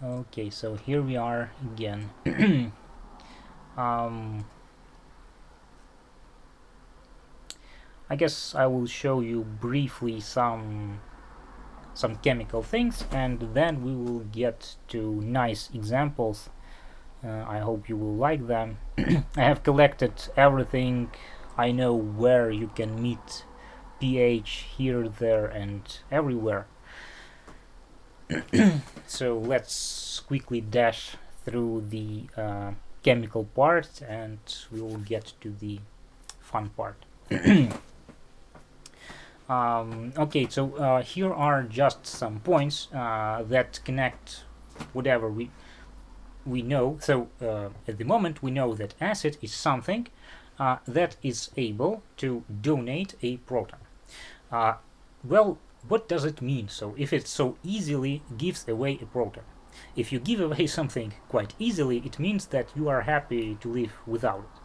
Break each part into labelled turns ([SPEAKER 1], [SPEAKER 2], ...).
[SPEAKER 1] Okay, so here we are again. um, I guess I will show you briefly some chemical things, and then we will get to nice examples. I hope you will like them. I have collected everything I know where you can meet pH here, there, and everywhere. So let's quickly dash through the chemical part, and we will get to the fun part. Okay, so here are just some points that connect whatever we know. So at the moment we know that acid is something that is able to donate a proton. Well, what does it mean? So if it so easily gives away a proton, if you give away something quite easily, it means that you are happy to live without it.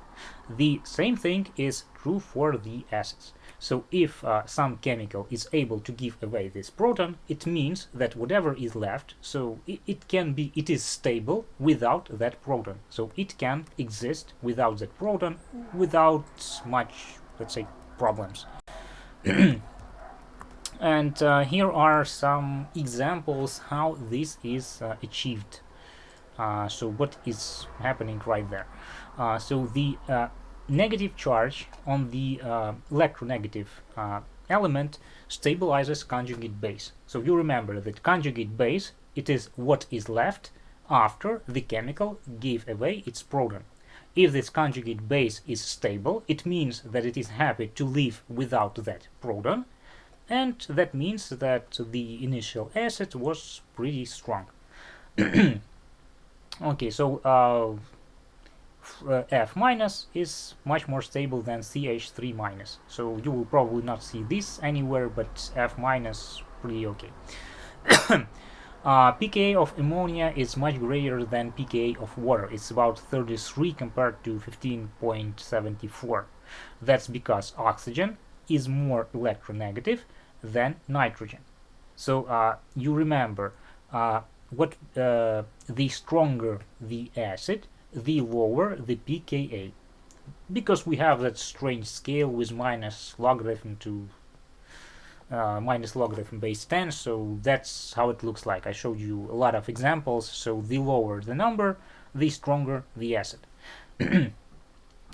[SPEAKER 1] The same thing is true for the acids. So if some chemical is able to give away this proton, it means that whatever is left, so it is stable without that proton. So it can exist without that proton without much, let's say, problems. And here are some examples how this is achieved. So what is happening right there? So the negative charge on the electronegative element stabilizes conjugate base. So you remember that conjugate base, it is what is left after the chemical gave away its proton. If this conjugate base is stable, it means that it is happy to live without that proton, and that means that the initial acid was pretty strong. Okay, so F minus is much more stable than CH3 minus. So you will probably not see this anywhere, but F minus pretty okay. pKa of ammonia is much greater than pKa of water. It's about 33 compared to 15.74. That's because oxygen is more electronegative than nitrogen. So you remember the stronger the acid, the lower the pKa, because we have that strange scale with minus logarithm to minus logarithm base 10, so that's how it looks like. I showed you a lot of examples, so the lower the number, the stronger the acid.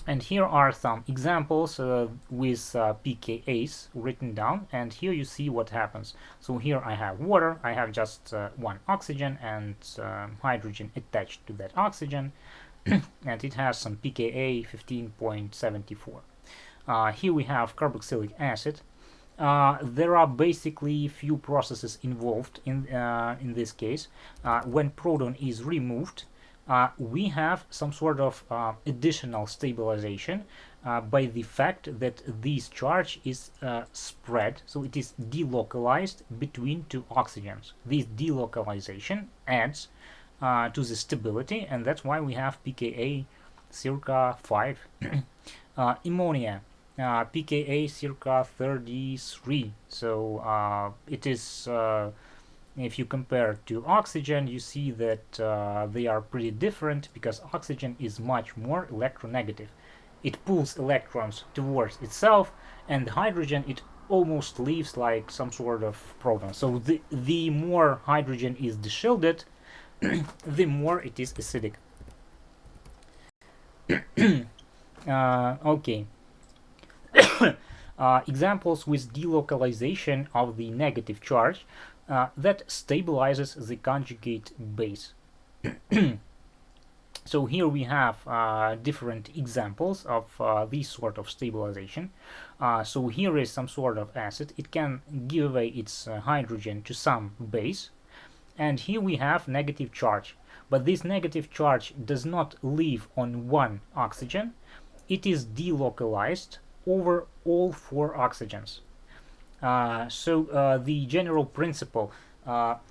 [SPEAKER 1] And here are some examples with pKa's written down, and here you see what happens. So here I have water, I have just one oxygen and hydrogen attached to that oxygen, and it has some pKa 15.74. Here we have carboxylic acid. There are basically few processes involved in this case. When proton is removed, we have some sort of additional stabilization by the fact that this charge is spread, so it is delocalized between two oxygens. This delocalization adds to the stability, and that's why we have pKa circa 5. Ammonia, pKa circa 33. So it is if you compare to oxygen, you see that they are pretty different because oxygen is much more electronegative. It pulls electrons towards itself, and hydrogen, it almost leaves like some sort of proton. So the more hydrogen is deshielded, the more it is acidic. Okay. Examples with delocalization of the negative charge that stabilizes the conjugate base. So here we have different examples of this sort of stabilization. So here is some sort of acid. It can give away its hydrogen to some base, and here we have negative charge. But this negative charge does not live on one oxygen. It is delocalized over all four oxygens. So the general principle,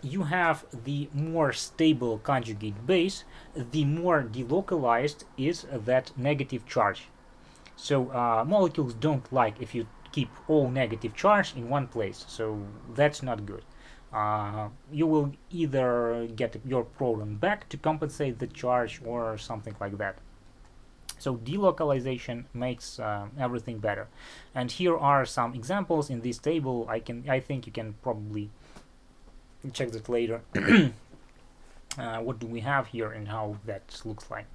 [SPEAKER 1] you have the more stable conjugate base, the more delocalized is that negative charge. So molecules don't like if you keep all negative charge in one place, so that's not good. you will either get your proton back to compensate the charge or something like that. So delocalization makes everything better. And here are some examples in this table. I think you can probably check that later. What do we have here and how that looks like?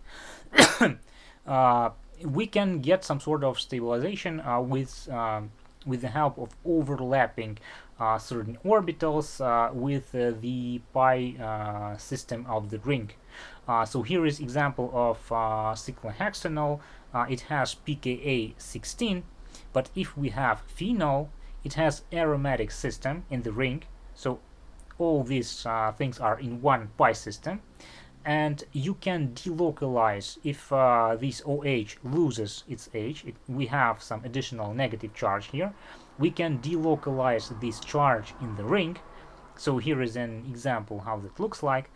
[SPEAKER 1] We can get some sort of stabilization with the help of overlapping certain orbitals with the pi system of the ring. So here is example of cyclohexanol. It has pKa 16, but if we have phenol, it has aromatic system in the ring. So all these things are in one pi system, and you can delocalize if this OH loses its H. We have some additional negative charge here. We can delocalize this charge in the ring. So here is an example how that looks like.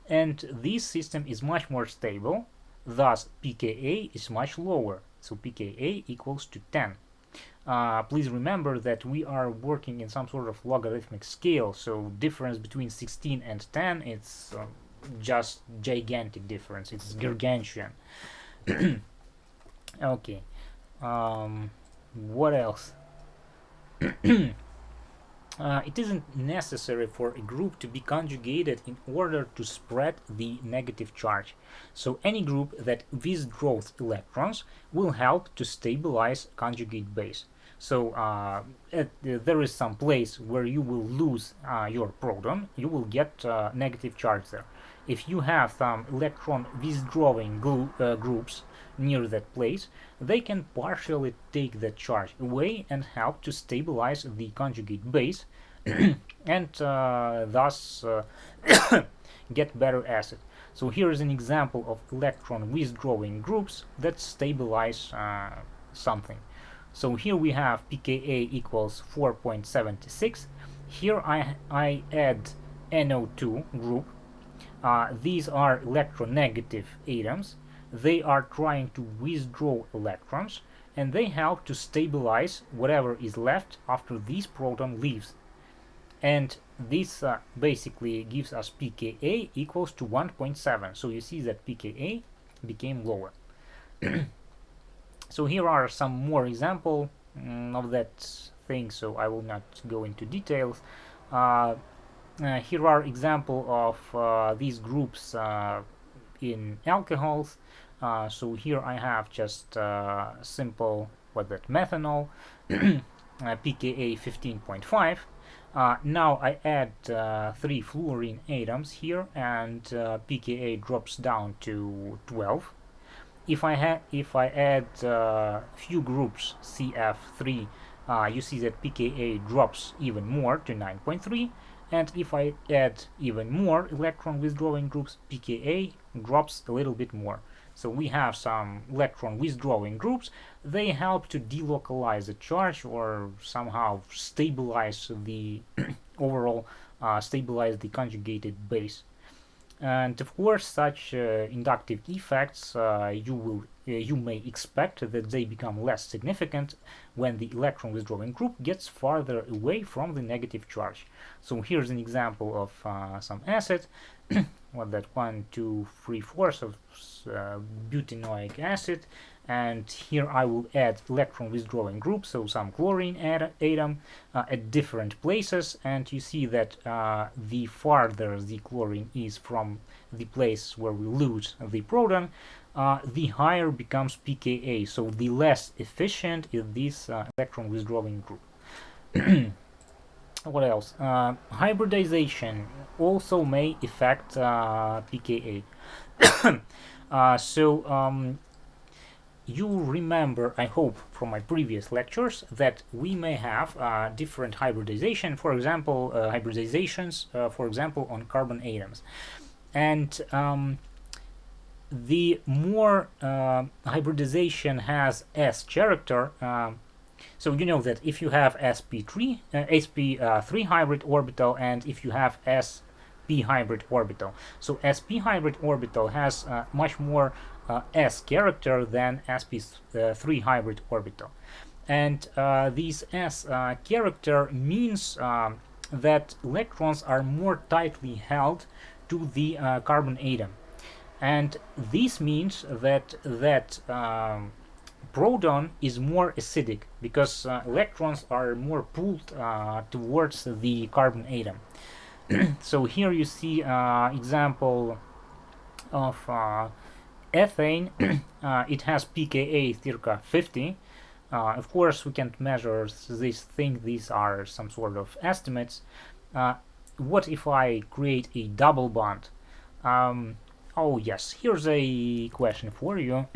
[SPEAKER 1] And this system is much more stable, thus pKa is much lower. So pKa equals to 10. Please remember that we are working in some sort of logarithmic scale, so difference between 16 and 10, it's just gigantic difference. It's gargantuan. Okay. What else? It isn't necessary for a group to be conjugated in order to spread the negative charge. So any group that withdraws electrons will help to stabilize conjugate base. So there is some place where you will lose your proton, you will get negative charge there. If you have some electron withdrawing groups near that place, they can partially take that charge away and help to stabilize the conjugate base and thus get better acid. So here is an example of electron withdrawing groups that stabilize something. So here we have pKa equals 4.76. Here I add NO2 group. These are electronegative atoms. They are trying to withdraw electrons, and they help to stabilize whatever is left after this proton leaves. And this basically gives us pKa equals to 1.7. So you see that pKa became lower. So here are some more examples of that thing, so I will not go into details. Here are examples of these groups in alcohols. So here I have just simple, methanol, pKa 15.5. Now I add 3 fluorine atoms here, and pKa drops down to 12. If I add few groups CF3, you see that pKa drops even more to 9.3. And if I add even more electron withdrawing groups, pKa drops a little bit more. So we have some electron withdrawing groups. They help to delocalize the charge or somehow stabilize the overall, stabilize the conjugated base. And of course, such inductive effects you may expect that they become less significant when the electron withdrawing group gets farther away from the negative charge. So here's an example of some acid. What that 1, 2, 3/4 of butanoic acid, and here I will add electron withdrawing group, so some chlorine atom at different places, and you see that the farther the chlorine is from the place where we lose the proton, the higher becomes pKa, so the less efficient is this electron withdrawing group. What else? Hybridization also may affect pKa. You remember, I hope, from my previous lectures that we may have different hybridization, for example, hybridizations, for example, on carbon atoms. And the more hybridization has S character, so you know that if you have sp3 hybrid orbital, and if you have sp hybrid orbital, so sp hybrid orbital has much more S character than sp3 hybrid orbital, and this S character means that electrons are more tightly held to the carbon atom, and this means that proton is more acidic because electrons are more pulled towards the carbon atom. So here you see example of ethane. It has pKa circa 50. Of course, we can't measure this thing. These are some sort of estimates. What if I create a double bond? Oh yes, here's a question for you,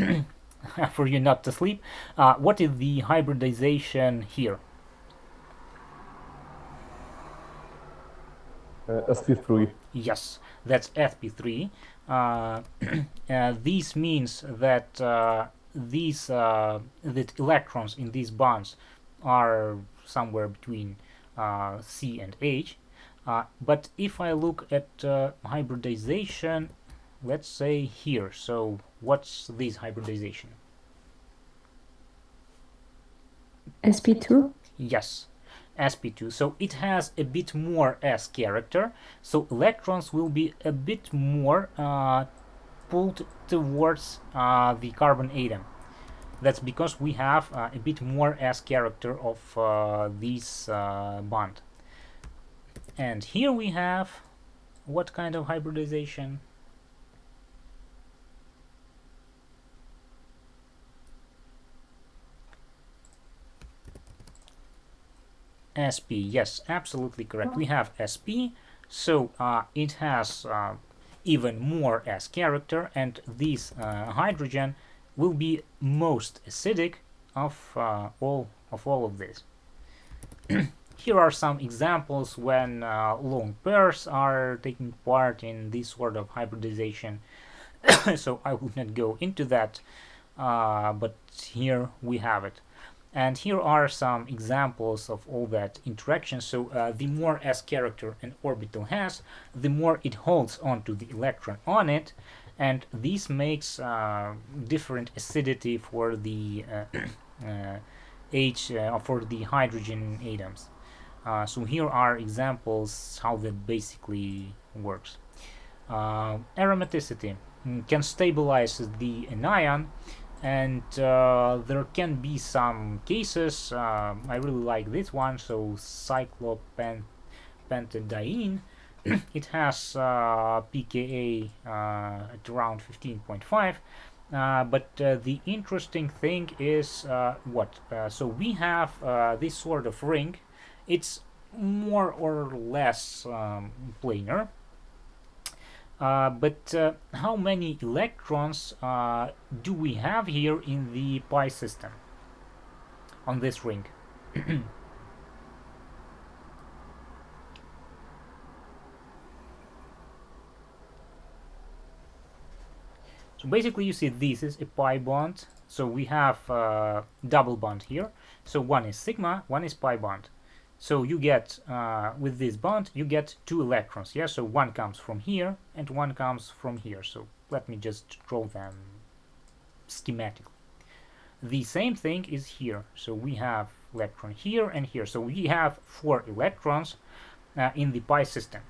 [SPEAKER 1] for you not to sleep. What is the hybridization here?
[SPEAKER 2] sp3.
[SPEAKER 1] Yes, that's sp3. This means that that electrons in these bonds are somewhere between C and H. But if I look at hybridization, let's say here. So what's this hybridization?
[SPEAKER 3] sp2?
[SPEAKER 1] Yes, sp2. So it has a bit more s character. So electrons will be a bit more pulled towards the carbon atom. That's because we have a bit more s character of this bond. And here we have what kind of hybridization? sp. Yes, absolutely correct. We have sp, so it has even more s character, and this hydrogen will be most acidic of all of this. Here are some examples when long pairs are taking part in this sort of hybridization. So I will not go into that, but here we have it. And here are some examples of all that interaction. So the more s character an orbital has, the more it holds onto the electron on it, and this makes different acidity for the for the hydrogen atoms. So here are examples how that basically works. Aromaticity can stabilize the anion, and there can be some cases. I really like this one. So cyclopentadiene, it has pKa at around 15.5. But the interesting thing is what? So we have this sort of ring. It's more or less planar. But how many electrons do we have here in the pi system on this ring? So basically you see this is a pi bond. So we have double bond here. So one is sigma, one is pi bond. So you get, with this bond, you get 2 electrons, yeah? So one comes from here and one comes from here. So let me just draw them schematically. The same thing is here. So we have electron here and here. So we have 4 electrons in the pi system.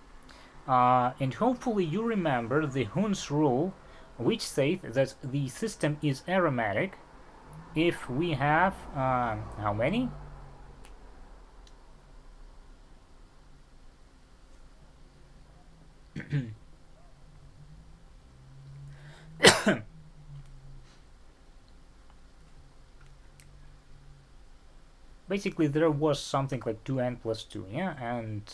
[SPEAKER 1] And hopefully you remember the Hund's rule, which says that the system is aromatic if we have, how many? Basically there was something like 2n plus 2, yeah, and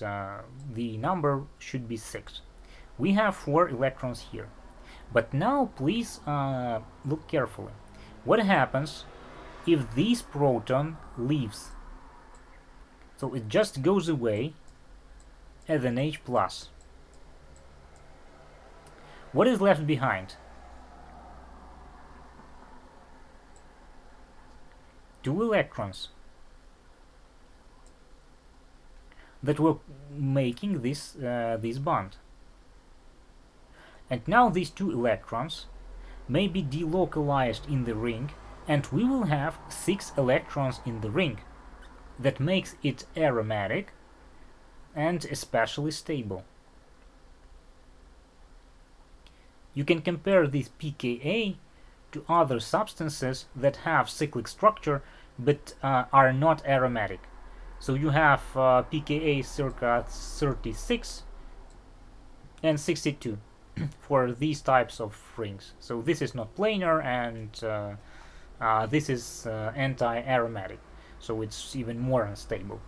[SPEAKER 1] the number should be 6. We have 4 electrons here, but now please look carefully. What happens if this proton leaves? So it just goes away as an H plus. What is left behind? 2 electrons that were making this bond. And now these 2 electrons may be delocalized in the ring, and we will have 6 electrons in the ring. That makes it aromatic, and especially stable. You can compare this pKa to other substances that have cyclic structure but are not aromatic. So you have pKa circa 36 and 62 for these types of rings. So this is not planar, and this is anti-aromatic. So it's even more unstable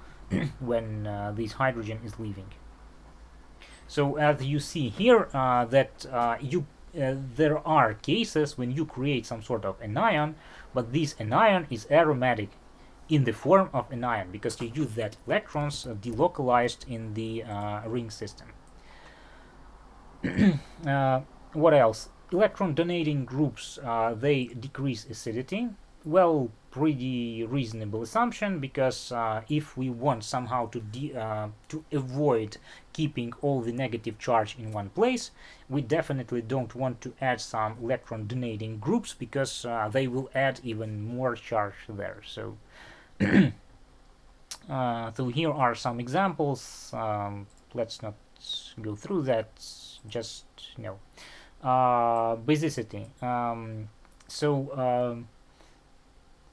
[SPEAKER 1] when this hydrogen is leaving. So as you see here, there are cases when you create some sort of anion, but this anion is aromatic in the form of anion because you use that electrons delocalized in the ring system. What else? Electron donating groups, they decrease acidity. Well, pretty reasonable assumption, because if we want somehow to avoid keeping all the negative charge in one place, we definitely don't want to add some electron donating groups, because they will add even more charge there. So so here are some examples. Let's not go through that, just basicity.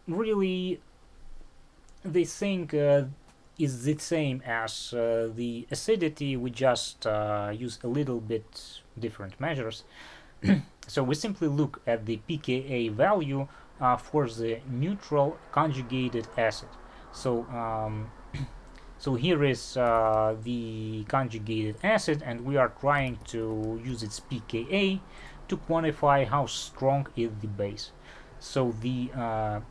[SPEAKER 1] Really, this thing is the same as the acidity. We just use a little bit different measures. So we simply look at the pKa value for the neutral conjugated acid. So so here is the conjugated acid, and we are trying to use its pKa to quantify how strong is the base. So the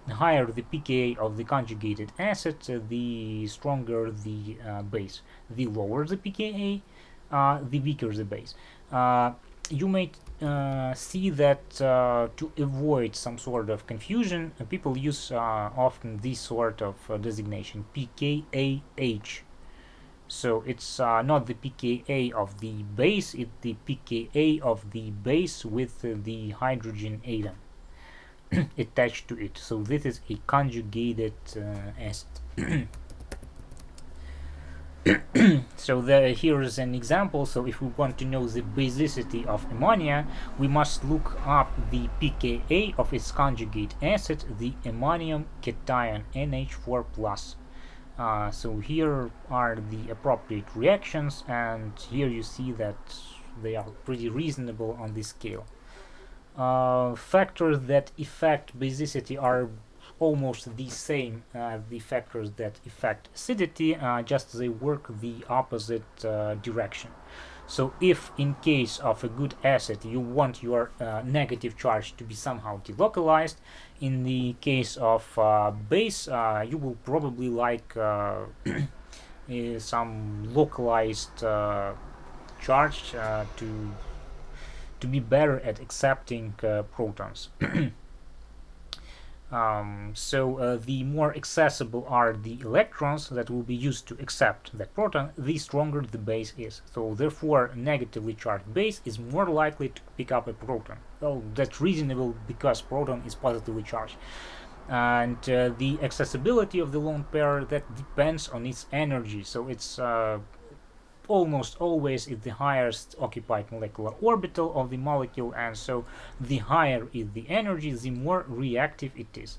[SPEAKER 1] higher the pKa of the conjugated acid, the stronger the base. The lower the pKa, the weaker the base. You may see that to avoid some sort of confusion, people use often this sort of designation, pKaH. So it's not the pKa of the base, it's the pKa of the base with the hydrogen atom attached to it. So this is a conjugated acid. So here is an example. So if we want to know the basicity of ammonia, we must look up the pKa of its conjugate acid, the ammonium cation NH4+. So here are the appropriate reactions, and here you see that they are pretty reasonable on this scale. Factors that affect basicity are almost the same as the factors that affect acidity, just they work the opposite direction. So if in case of a good acid you want your negative charge to be somehow delocalized, in the case of base you will probably like some localized charge to be better at accepting protons. The more accessible are the electrons that will be used to accept that proton, the stronger the base is. So therefore, negatively charged base is more likely to pick up a proton. Well, that's reasonable because proton is positively charged. And the accessibility of the lone pair, that depends on its energy. So it's almost always is the highest occupied molecular orbital of the molecule, and so the higher is the energy, the more reactive it is.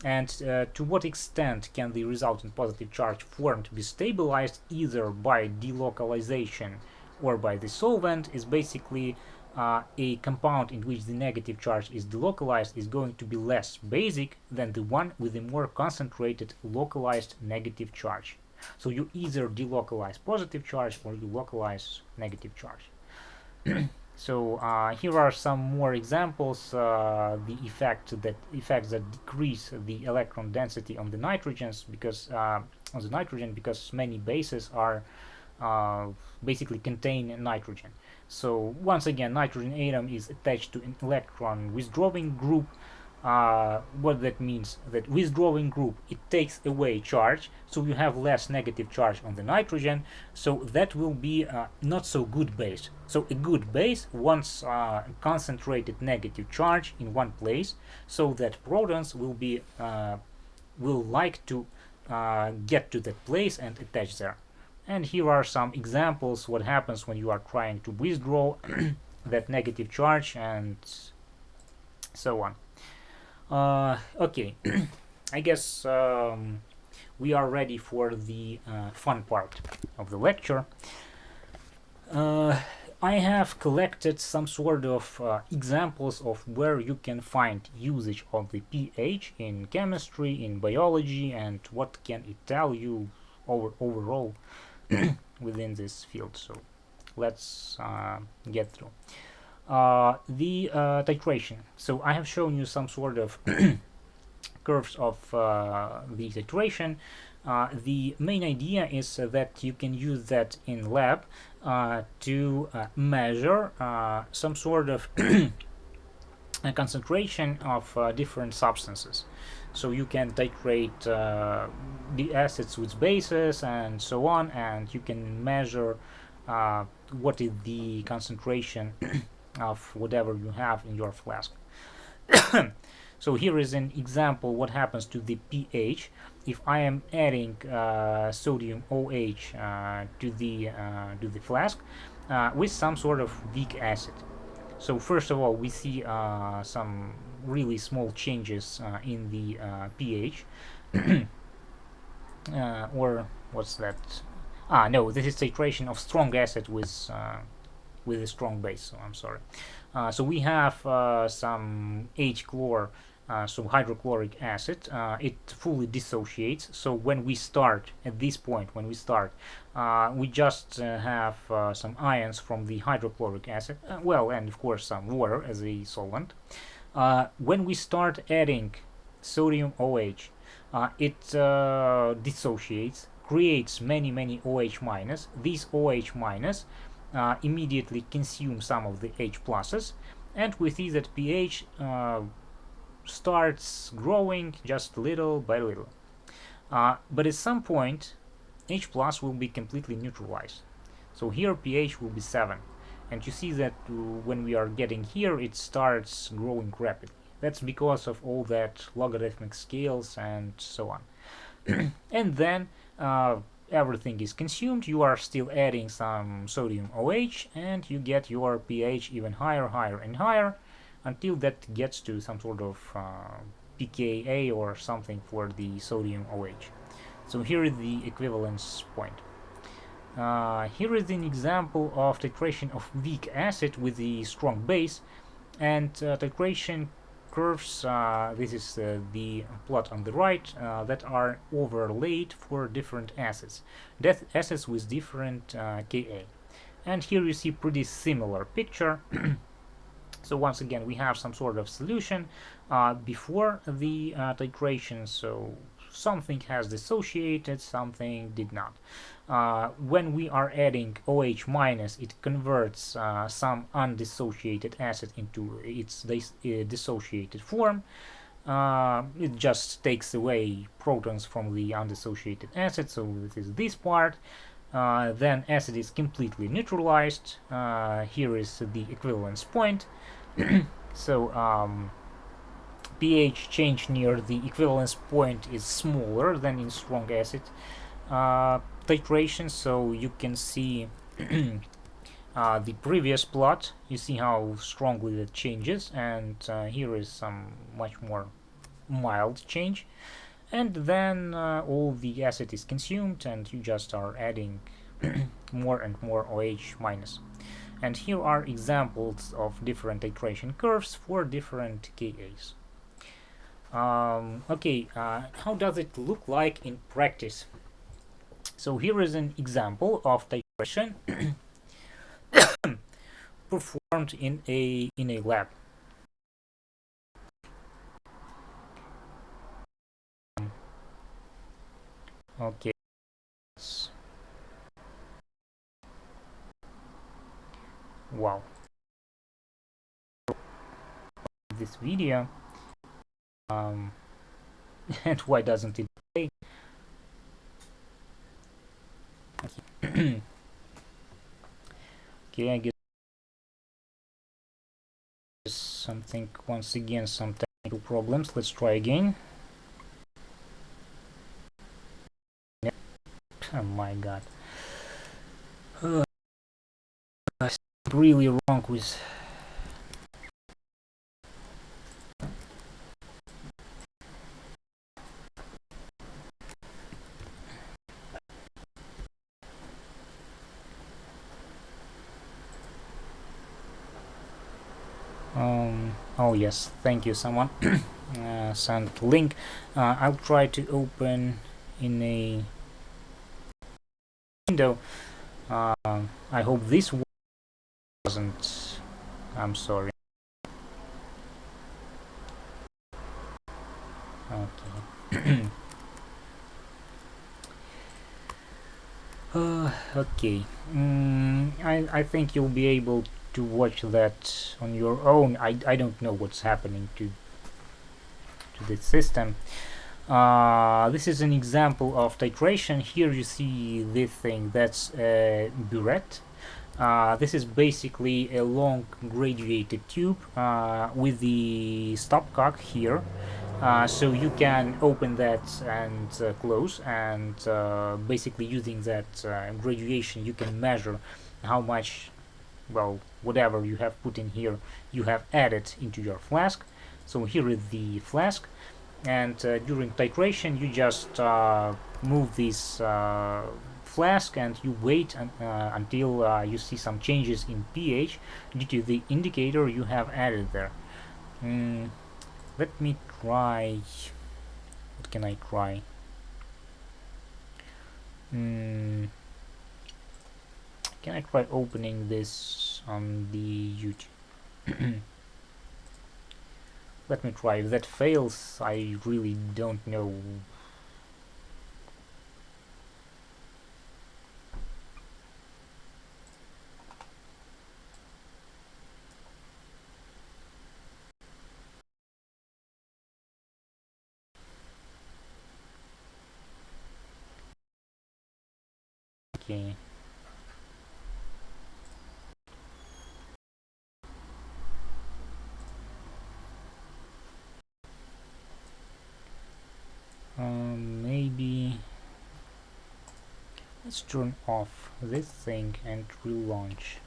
[SPEAKER 1] And to what extent can the resultant positive charge formed be stabilized either by delocalization or by the solvent is basically a compound in which the negative charge is delocalized is going to be less basic than the one with a more concentrated localized negative charge. So you either delocalize positive charge or you localize negative charge. So here are some more examples. The effects that decrease the electron density on the nitrogens, because many bases are basically contain nitrogen. So once again, nitrogen atom is attached to an electron withdrawing group. What that means, that withdrawing group, it takes away charge, so you have less negative charge on the nitrogen, so that will be not so good base. So a good base wants concentrated negative charge in one place, so that protons will like to get to that place and attach there. And here are some examples what happens when you are trying to withdraw that negative charge and so on. Okay, I guess we are ready for the fun part of the lecture. I have collected some sort of examples of where you can find usage of the pH in chemistry, in biology, and what can it tell you overall within this field. So let's get through. The titration. So I have shown you some sort of curves of the titration. The main idea is that you can use that in lab to measure some sort of a concentration of different substances. So you can titrate the acids with bases and so on, and you can measure what is the concentration of whatever you have in your flask. So here is an example what happens to the pH if I am adding sodium OH to the flask with some sort of weak acid. So first of all, we see some really small changes in the pH, or what's that? No, this is titration of strong acid with a strong base. So I'm sorry. So we have some H-chlor, so hydrochloric acid. It fully dissociates. So when we start at this point, we just have some ions from the hydrochloric acid. Well, and of course some water as a solvent. When we start adding sodium OH, it dissociates, creates many OH minus. These OH minus immediately consume some of the H pluses, and we see that pH starts growing just little by little. But at some point, H plus will be completely neutralized. So here pH will be 7. And you see that when we are getting here, it starts growing rapidly. That's because of all that logarithmic scales and so on. And then everything is consumed. You are still adding some sodium OH, and you get your pH even higher and higher, until that gets to some sort of pKa or something for the sodium OH. So here is the equivalence point. Here is an example of titration of weak acid with the strong base, and titration curves, this is the plot on the right, that are overlaid for different acids, acids with different Ka. And here you see pretty similar picture. So once again, we have some sort of solution before the titration, so something has dissociated, something did not. When we are adding OH minus, it converts some undissociated acid into its dissociated form. It just takes away protons from the undissociated acid, so this is this part. Then acid is completely neutralized. Here is the equivalence point. So pH change near the equivalence point is smaller than in strong acid titration, so you can see the previous plot. You see how strongly that changes, and here is some much more mild change. And then all the acid is consumed, and you just are adding more and more OH minus. And here are examples of different titration curves for different Kas. Okay, how does it look like in practice? So here is an example of titration performed in a lab. Okay. Wow. This video. And why doesn't it play? Okay, I guess something, once again, some technical problems. Let's try again. Oh my god. really wrong with oh yes, thank you, someone sent link. I'll try to open in a window. I hope this wasn't. I'm sorry. Okay. Okay. I think you'll be able to watch that on your own. I don't know what's happening to this system. This is an example of titration. Here you see this thing, that's a burette. This is basically a long graduated tube with the stopcock here. So you can open that and close, and basically using that graduation you can measure how much, well, whatever you have put in here you have added into your flask. So here is the flask, and during titration you just move this flask and you wait until you see some changes in pH due to the indicator you have added there. Let me try. What can I try? Can I try opening this on the YouTube? Let me try. If that fails, I really don't know. Okay. Maybe let's turn off this thing and relaunch.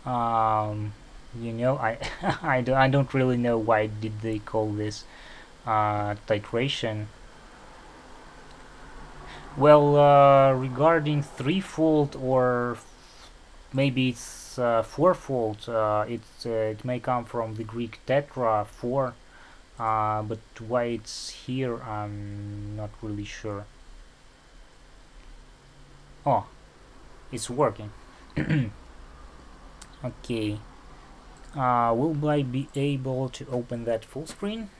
[SPEAKER 1] uh, you know, I don't really know why did they call this titration. Well, regarding threefold or maybe it's fourfold, it may come from the Greek tetra, four, but why it's here I'm not really sure. Oh, it's working. Okay. Will I be able to open that full screen?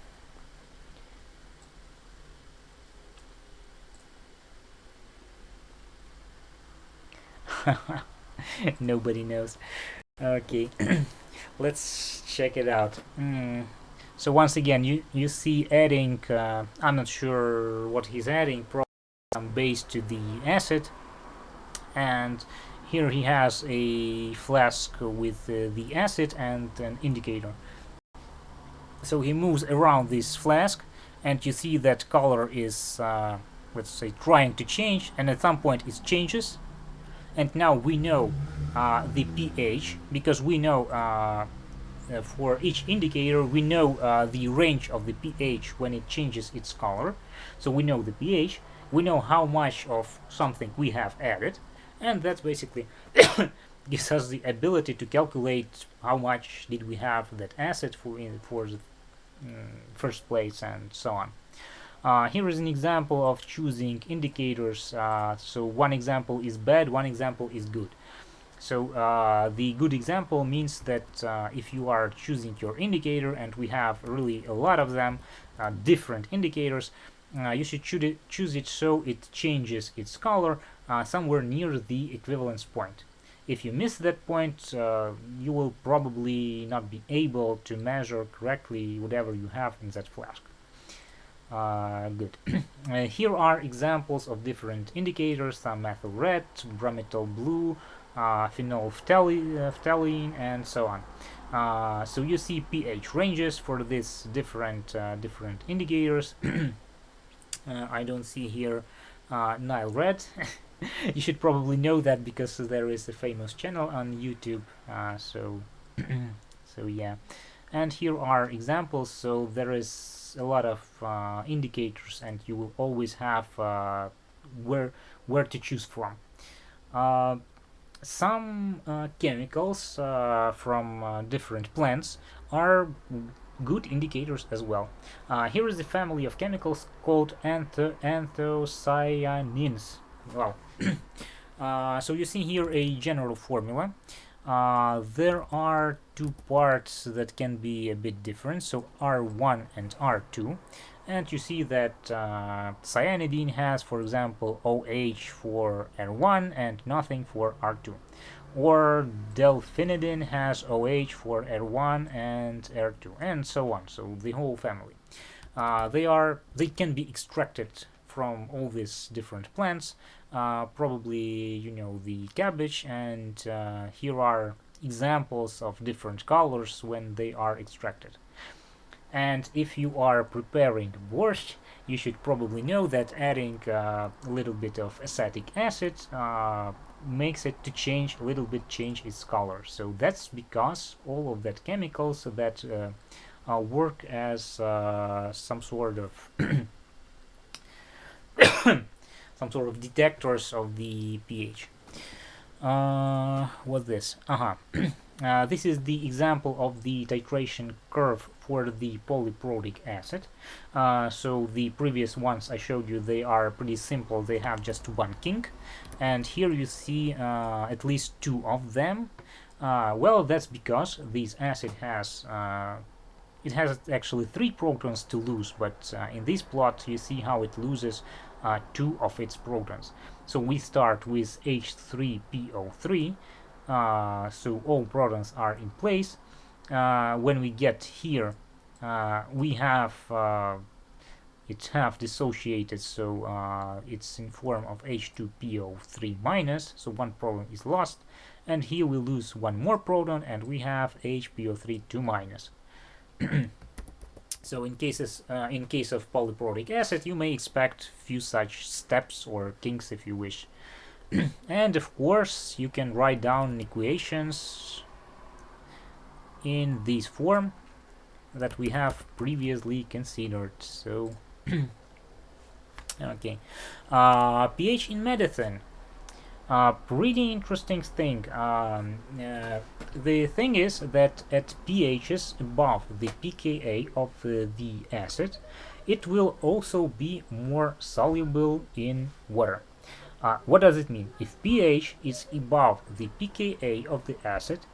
[SPEAKER 1] Nobody knows. Okay. Let's check it out. So once again, you see adding, I'm not sure what he's adding, probably some base to the acid, and here he has a flask with the acid and an indicator. So he moves around this flask, and you see that color is, let's say, trying to change, and at some point it changes. And now we know the pH, because we know for each indicator we know the range of the pH when it changes its color. So we know the pH, we know how much of something we have added, and that's basically gives us the ability to calculate how much did we have that acid for the first place, and so on. Here is an example of choosing indicators. So one example is bad, one example is good. So the good example means that if you are choosing your indicator, and we have really a lot of them, different indicators, you should choose it so it changes its color somewhere near the equivalence point. If you miss that point, you will probably not be able to measure correctly whatever you have in that flask. Good. Here are examples of different indicators: some methyl red, bromitol blue, phenolphthalein, and so on. So you see pH ranges for these different indicators. I don't see here Nile red. You should probably know that because there is a famous channel on YouTube. So yeah. And here are examples. So there is a lot of indicators, and you will always have where to choose from. Some chemicals from different plants are good indicators as well. Here is a family of chemicals called anthocyanins. Well, so you see here a general formula. There are two parts that can be a bit different, so R1 and R2. And you see that cyanidine has, for example, OH for R1 and nothing for R2. Or delphinidine has OH for R1 and R2, and so on. So the whole family. They can be extracted from all these different plants. Probably you know the cabbage, and here are examples of different colors when they are extracted. And if you are preparing borscht, you should probably know that adding a little bit of acetic acid makes it to change a little bit, change its color. So that's because all of that chemicals that work as some sort of some sort of detectors of the pH. What's this? This is the example of the titration curve for the polyprotic acid. So the previous ones I showed you, they are pretty simple. They have just one kink, and here you see at least two of them. Well, that's because this acid has it has actually 3 protons to lose, but in this plot you see how it loses 2 of its protons. So we start with H3PO3, so all protons are in place. When we get here, we have it's half dissociated, so it's in form of H2PO3 minus, so 1 proton is lost, and here we lose 1 more proton, and we have HPO3 2 minus. So in case of polyprotic acid, you may expect few such steps or kinks if you wish. And of course you can write down equations in this form that we have previously considered. So okay, pH in medicine. Pretty interesting thing. The thing is that at pHs above the pKa of the acid, it will also be more soluble in water. What does it mean? If pH is above the pKa of the acid,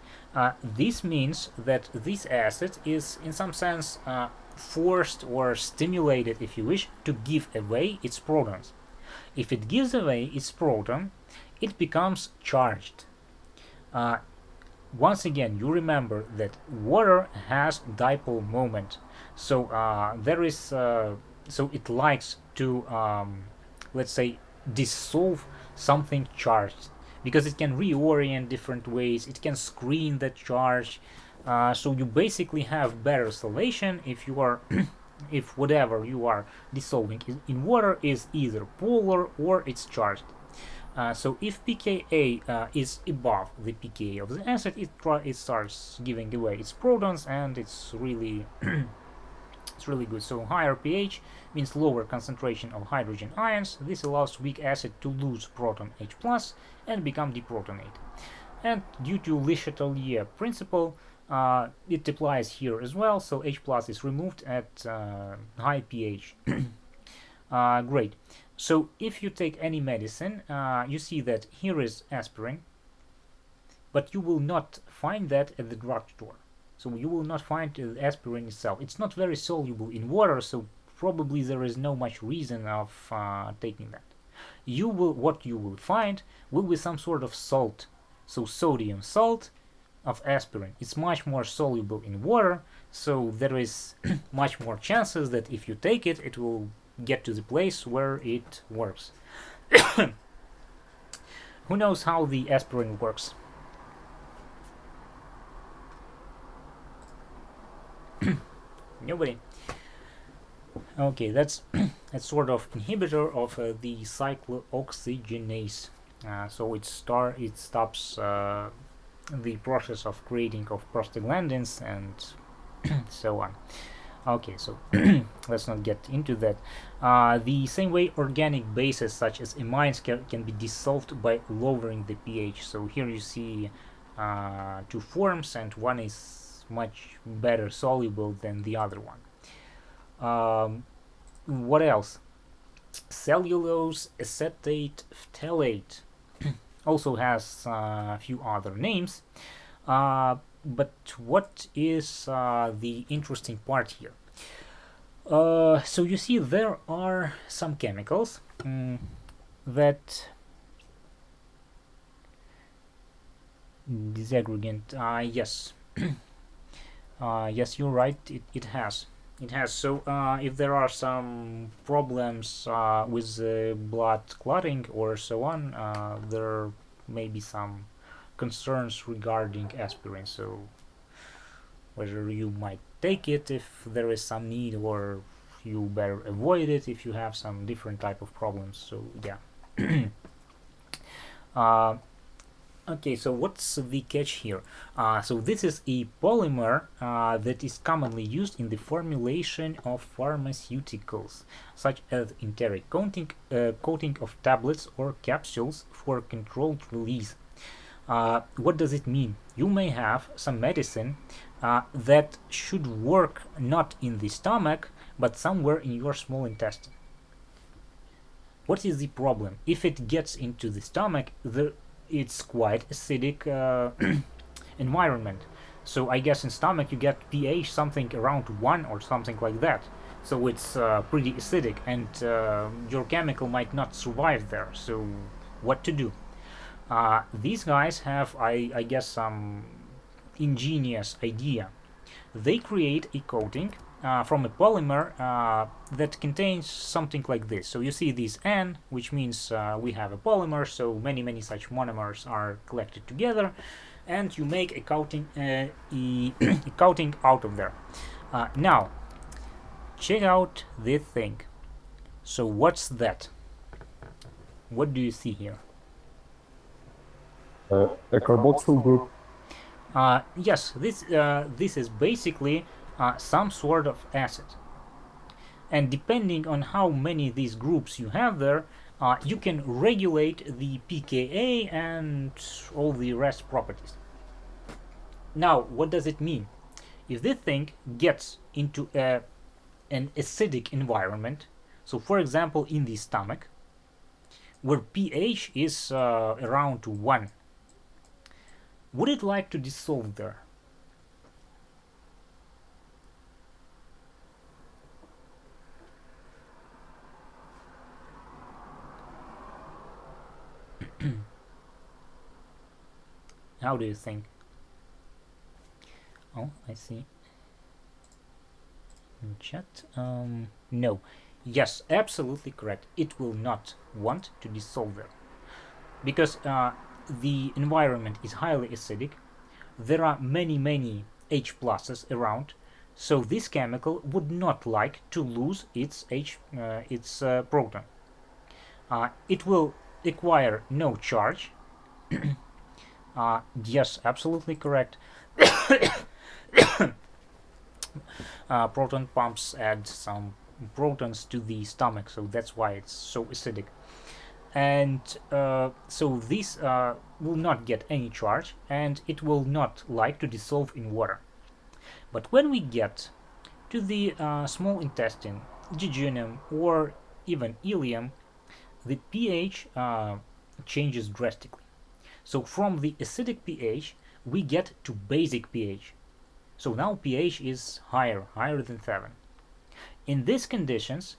[SPEAKER 1] this means that this acid is in some sense forced or stimulated, if you wish, to give away its protons. If it gives away its proton, it becomes charged. Once again, you remember that water has dipole moment, so there is so it likes to let's say dissolve something charged, because it can reorient different ways, it can screen that charge. So you basically have better salvation if you are if whatever you are dissolving in water is either polar or it's charged. So if pKa is above the pKa of the acid, it starts giving away its protons, and it's really it's really good. So higher pH means lower concentration of hydrogen ions. This allows weak acid to lose proton H+ and become deprotonate. And due to Le Chatelier principle, it applies here as well. So H+ is removed at high pH. Great. So if you take any medicine, you see that here is aspirin, but you will not find that at the drugstore. So you will not find aspirin itself. It's not very soluble in water, so probably there is no much reason of taking that. What you will find will be some sort of salt. So sodium salt of aspirin, it's much more soluble in water, so there is much more chances that if you take it, it will get to the place where it works. Who knows how the aspirin works? Nobody. Okay, that's a sort of inhibitor of the cyclooxygenase. So it stops the process of creating of prostaglandins and so on. Okay, so let's not get into that. The same way organic bases such as amines can be dissolved by lowering the pH. So here you see two forms, and one is much better soluble than the other one. What else? Cellulose acetate phthalate also has a few other names. But what is the interesting part here? So you see there are some chemicals that disaggregant. Yes, yes, you're right. It has. It has. So if there are some problems with blood clotting or so on, there may be some concerns regarding aspirin. So whether you might take it if there is some need, or you better avoid it if you have some different type of problems. So yeah. Okay, so what's the catch here? So this is a polymer that is commonly used in the formulation of pharmaceuticals, such as enteric coating of tablets or capsules for controlled release. What does it mean? You may have some medicine that should work not in the stomach, but somewhere in your small intestine. What is the problem? If it gets into the stomach, it's quite acidic environment. So I guess in stomach you get pH something around 1 or something like that. So it's pretty acidic, and your chemical might not survive there. So what to do? These guys have, I guess, some ingenious idea. They create a coating from a polymer that contains something like this. So you see this N, which means we have a polymer, so many such monomers are collected together, and you make a coating, a coating out of there. Now, check out this thing. So what's that? What do you see here?
[SPEAKER 2] A carboxyl group.
[SPEAKER 1] Yes, this is basically some sort of acid. And depending on how many these groups you have there, you can regulate the pKa and all the rest properties. Now, what does it mean? If this thing gets into an acidic environment, so for example in the stomach, where pH is around 1, would it like to dissolve there? How do you think? Oh, I see. In chat. No. Yes, absolutely correct. It will not want to dissolve there. Because the environment is highly acidic. There are many H pluses around. So this chemical would not like to lose its proton. It will acquire no charge. Yes, absolutely correct. Proton pumps add some protons to the stomach, so that's why it's so acidic. And so this will not get any charge, and it will not like to dissolve in water. But when we get to the small intestine, jejunum, or even ileum, the pH changes drastically. So from the acidic pH, we get to basic pH. So now pH is higher than 7. In these conditions,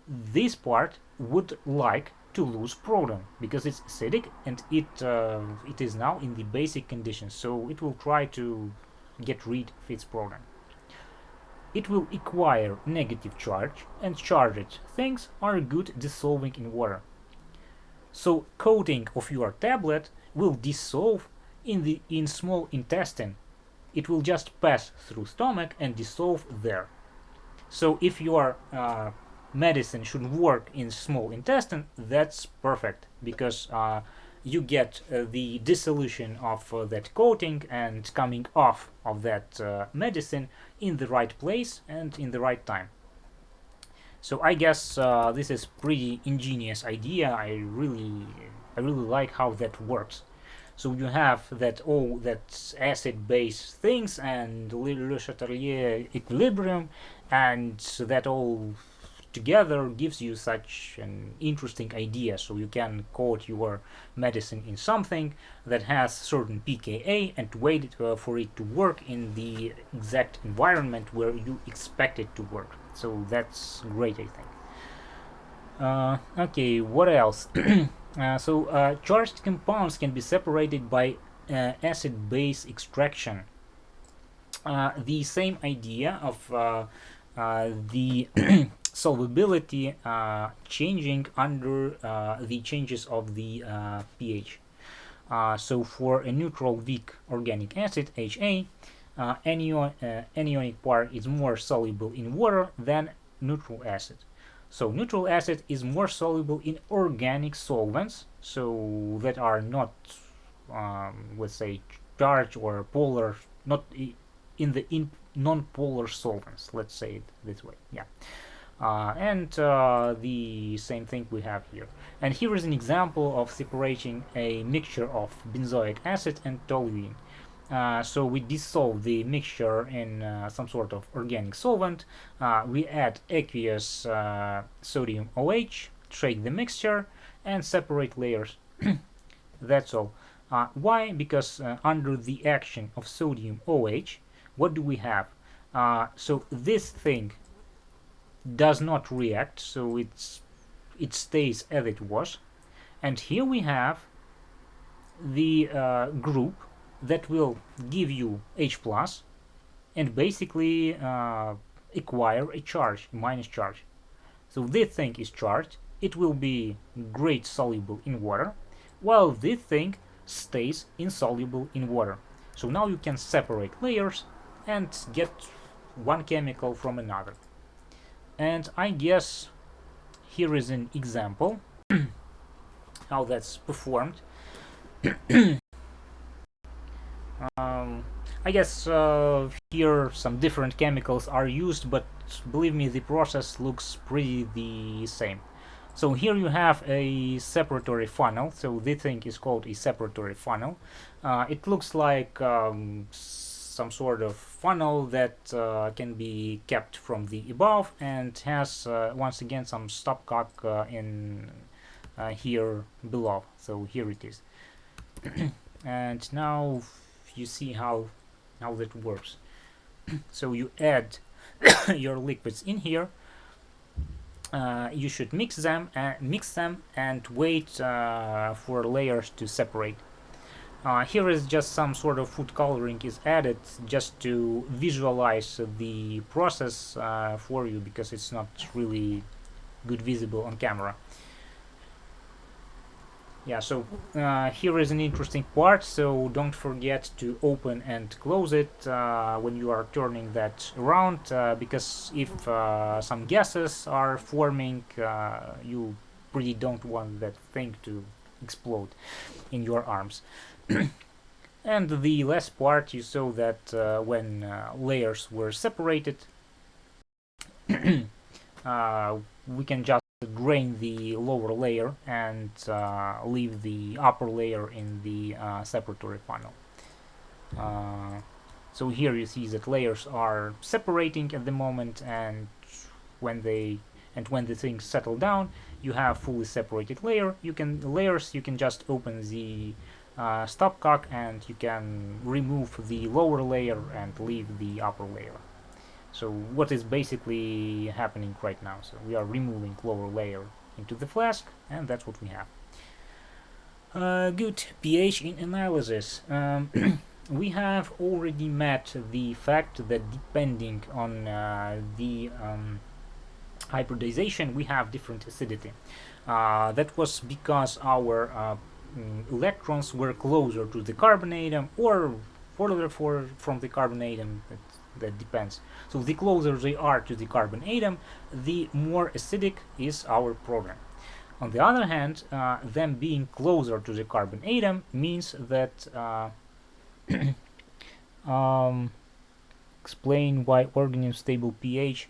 [SPEAKER 1] this part would like to lose proton because it's acidic and it is now in the basic condition, so it will try to get rid of its proton. It will acquire negative charge, and charged things are good dissolving in water. So coating of your tablet will dissolve in small intestine. It will just pass through stomach and dissolve there. So if your medicine should work in small intestine, that's perfect, because you get the dissolution of that coating and coming off of that medicine in the right place and in the right time. So I guess this is pretty ingenious idea. I really like how that works. So you have all that acid-base things and Le Chatelier equilibrium, and that all together gives you such an interesting idea. So you can coat your medicine in something that has certain pKa and wait for it to work in the exact environment where you expect it to work. So that's great, I think. Okay, what else? So charged compounds can be separated by acid-base extraction. The same idea of the solvability changing under the changes of the pH. So for a neutral weak organic acid, HA, anionic part is more soluble in water than neutral acid. So neutral acid is more soluble in organic solvents, so that are not, let's say, charged or polar, not in the non-polar solvents. Let's say it this way. Yeah. And the same thing we have here. And here is an example of separating a mixture of benzoic acid and toluene. So we dissolve the mixture in some sort of organic solvent. We add aqueous sodium OH, shake the mixture, and separate layers. That's all. Why? Because under the action of sodium OH, what do we have? So this thing does not react, so it stays as it was. And here we have the group that will give you H+, and basically acquire a charge, minus charge. So this thing is charged, it will be great soluble in water, while this thing stays insoluble in water. So now you can separate layers and get one chemical from another. And I guess here is an example how that's performed. I guess here some different chemicals are used, but believe me, the process looks pretty the same. So here you have a separatory funnel. So this thing is called a separatory funnel. It looks like some sort of funnel that can be kept from the above, and has once again some stopcock in here below. So here it is. And now you see how that works. So you add your liquids in here. You should mix them and wait for layers to separate. Here is just some sort of food coloring is added just to visualize the process for you, because it's not really good visible on camera. Yeah, so here is an interesting part, so don't forget to open and close it when you are turning that around, because if some gases are forming, you really don't want that thing to explode in your arms. And the last part, you saw that when layers were separated, we can just drain the lower layer and leave the upper layer in the separatory funnel. So here you see that layers are separating at the moment, and when the things settle down, you have fully separated layers. You can just open the stopcock and you can remove the lower layer and leave the upper layer. So what is basically happening right now? So we are removing lower layer into the flask, and that's what we have. Good. pH in analysis. We have already met the fact that depending on the hybridization, we have different acidity. That was because our electrons were closer to the carbon atom or further from the carbon atom. That depends. So the closer they are to the carbon atom, the more acidic is our proton. On the other hand, them being closer to the carbon atom means that explain why organism stable pH.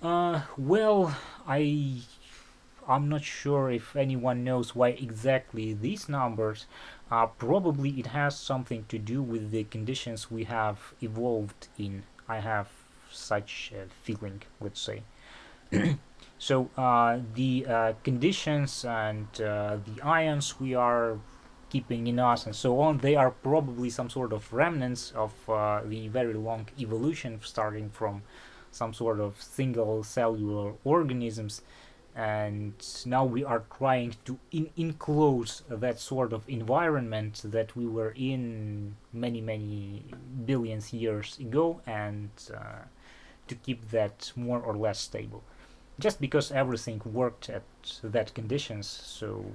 [SPEAKER 1] Well, I'm not sure if anyone knows why exactly these numbers. Probably it has something to do with the conditions we have evolved in. I have such a feeling, let's say. So the conditions and the ions we are keeping in us and so on, they are probably some sort of remnants of the very long evolution starting from some sort of single cellular organisms, and now we are trying to enclose that sort of environment that we were in many billions years ago, and to keep that more or less stable, just because everything worked at that conditions. So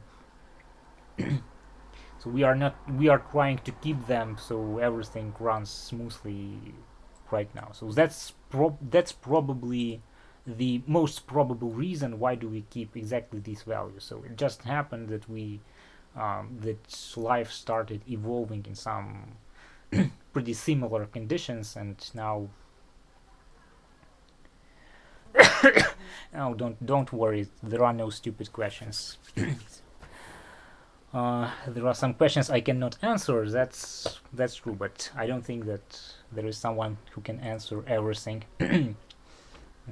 [SPEAKER 1] so we are trying to keep them so everything runs smoothly right now. So that's probably the most probable reason why do we keep exactly these values. So it just happened that that life started evolving in some pretty similar conditions, and now oh, don't worry, there are no stupid questions. There are some questions I cannot answer. That's true, but I don't think that there is someone who can answer everything.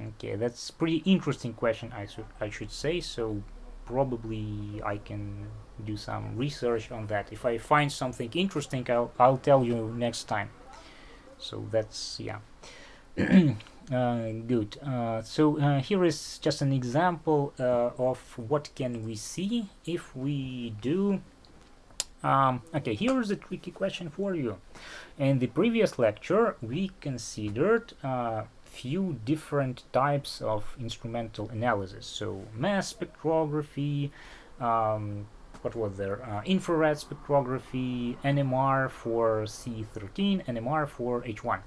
[SPEAKER 1] Okay, that's pretty interesting question, I should say. So probably I can do some research on that. If I find something interesting, I'll tell you next time. So that's, yeah. Good. So here is just an example of what can we see if we do. Okay, here is a tricky question for you. In the previous lecture, we considered few different types of instrumental analysis. So mass spectrography, what was there? Infrared spectrography, NMR for C13, NMR for H1.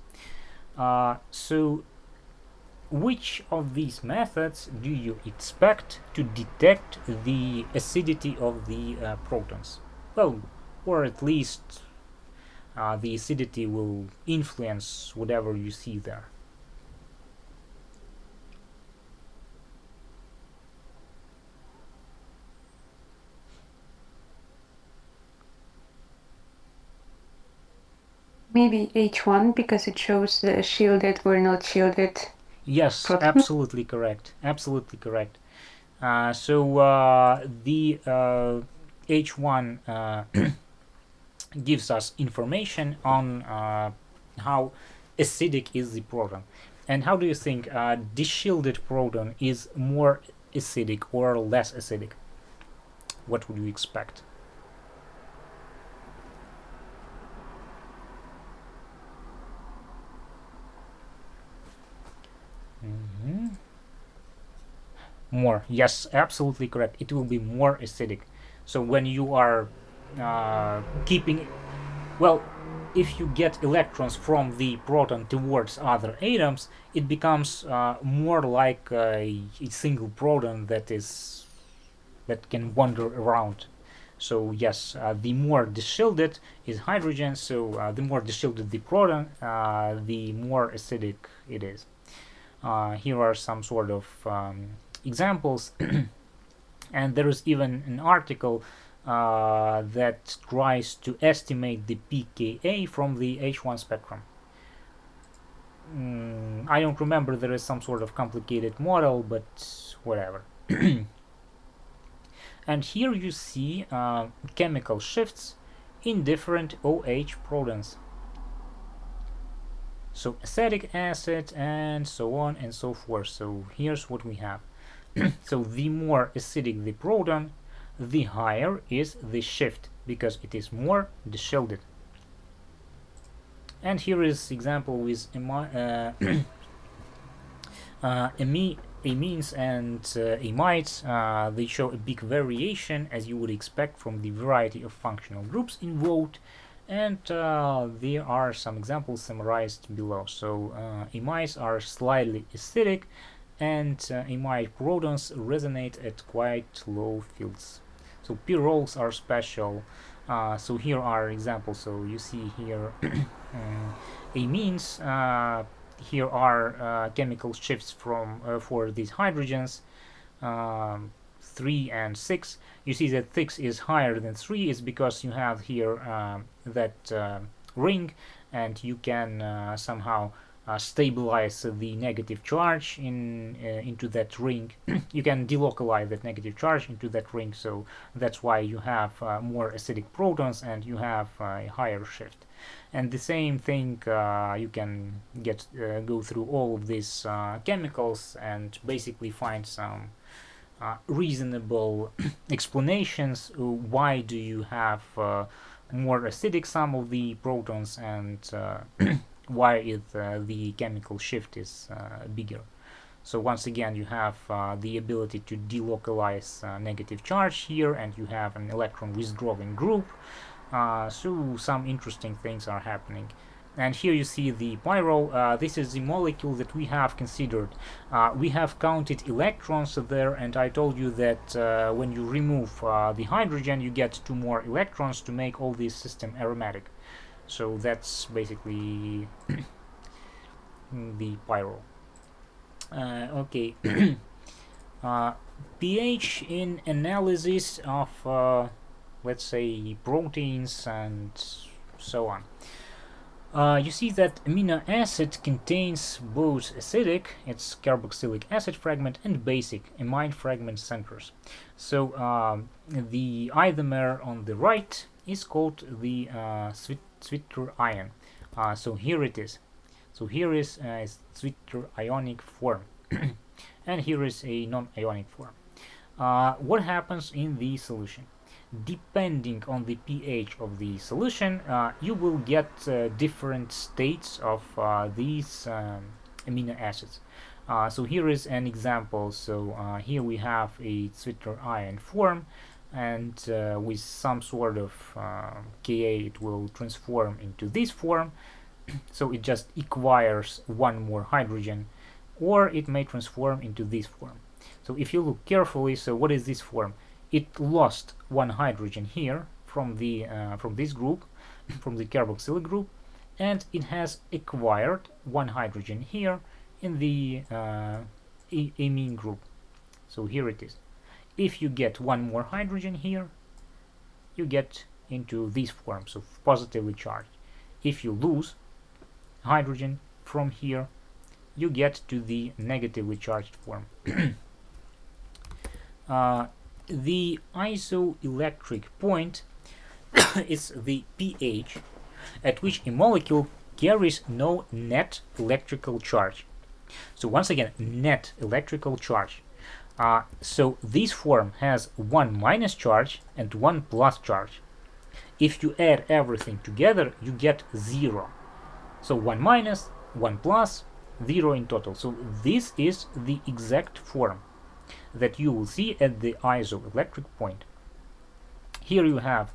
[SPEAKER 1] So which of these methods do you expect to detect the acidity of the protons? Well, or at least the acidity will influence whatever you see there.
[SPEAKER 3] Maybe H1 because it shows the shielded or not shielded.
[SPEAKER 1] Yes,
[SPEAKER 3] proton.
[SPEAKER 1] absolutely correct. Absolutely correct. So the H1 gives us information on how acidic is the proton. And how do you think deshielded proton is more acidic or less acidic? What would you expect? More. Yes, absolutely correct. It will be more acidic. So when you are keeping, well, if you get electrons from the proton towards other atoms, it becomes more like a single proton that can wander around. So yes, the more deshielded is hydrogen. So the more deshielded the proton, the more acidic it is. Here are some sort of examples, and there is even an article that tries to estimate the pKa from the H1 spectrum. I don't remember, there is some sort of complicated model, but whatever. And here you see chemical shifts in different OH protons. So acetic acid and so on and so forth. So here's what we have. So the more acidic the proton, the higher is the shift, because it is more deshielded. And here is example with amines and amides. They show a big variation, as you would expect from the variety of functional groups involved, and there are some examples summarized below. So amides are slightly acidic, and amide protons resonate at quite low fields. So p-roles are special. So here are examples. So you see here amines. Here are chemical shifts from for these hydrogens, 3 and 6. You see that 6 is higher than 3 is because you have here that ring, and you can somehow stabilize the negative charge into that ring. You can delocalize that negative charge into that ring, so that's why you have more acidic protons and you have a higher shift. And the same thing, you can go through all of these chemicals and basically find some reasonable explanations. Why do you have more acidic some of the protons, and why is the chemical shift is bigger. So once again, you have the ability to delocalize negative charge here, and you have an electron withdrawing group. So some interesting things are happening. And here you see the pyrrole. This is the molecule that we have considered. We have counted electrons there, and I told you that when you remove the hydrogen, you get 2 more electrons to make all this system aromatic. So that's basically the pyrrole. Okay. pH in analysis of, let's say, proteins and so on. You see that amino acid contains both acidic, its carboxylic acid fragment, and basic amine fragment centers. So the isomer on the right is called the Zwitter ion. So here it is. So here is a Zwitter ionic form, and here is a non-ionic form. What happens in the solution? Depending on the pH of the solution, you will get different states of these amino acids. So here is an example. So here we have a Zwitter ion form, and with some sort of Ka, it will transform into this form. So it just acquires 1 more hydrogen, or it may transform into this form. So if you look carefully, so what is this form? It lost 1 hydrogen here from this group, from the carboxylic group, and it has acquired 1 hydrogen here in the amine group. So here it is. If you get 1 more hydrogen here, you get into this form, so positively charged. If you lose hydrogen from here, you get to the negatively charged form. The isoelectric point is the pH at which a molecule carries no net electrical charge. So once again, net electrical charge. So this form has 1 minus charge and 1 plus charge. If you add everything together, you get 0. So 1 minus, 1 plus, 0 in total. So this is the exact form that you will see at the isoelectric point. Here you have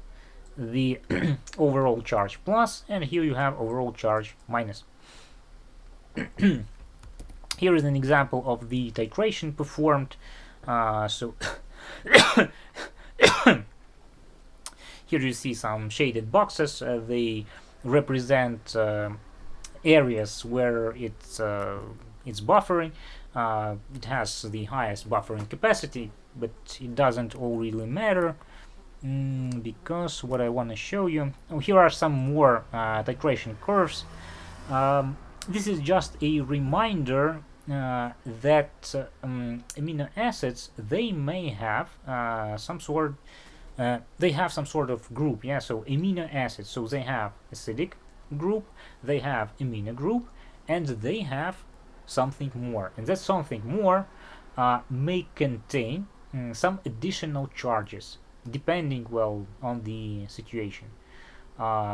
[SPEAKER 1] the overall charge plus, and here you have overall charge minus. Here is an example of the titration performed. So here you see some shaded boxes. They represent areas where it's buffering. It has the highest buffering capacity, but it doesn't all really matter, because what I want to show you, here are some more titration curves. This is just a reminder that amino acids, they may have some sort of group. Yeah, so amino acids, so they have acidic group, they have amino group, and they have something more, and that something more may contain some additional charges depending, well, on the situation.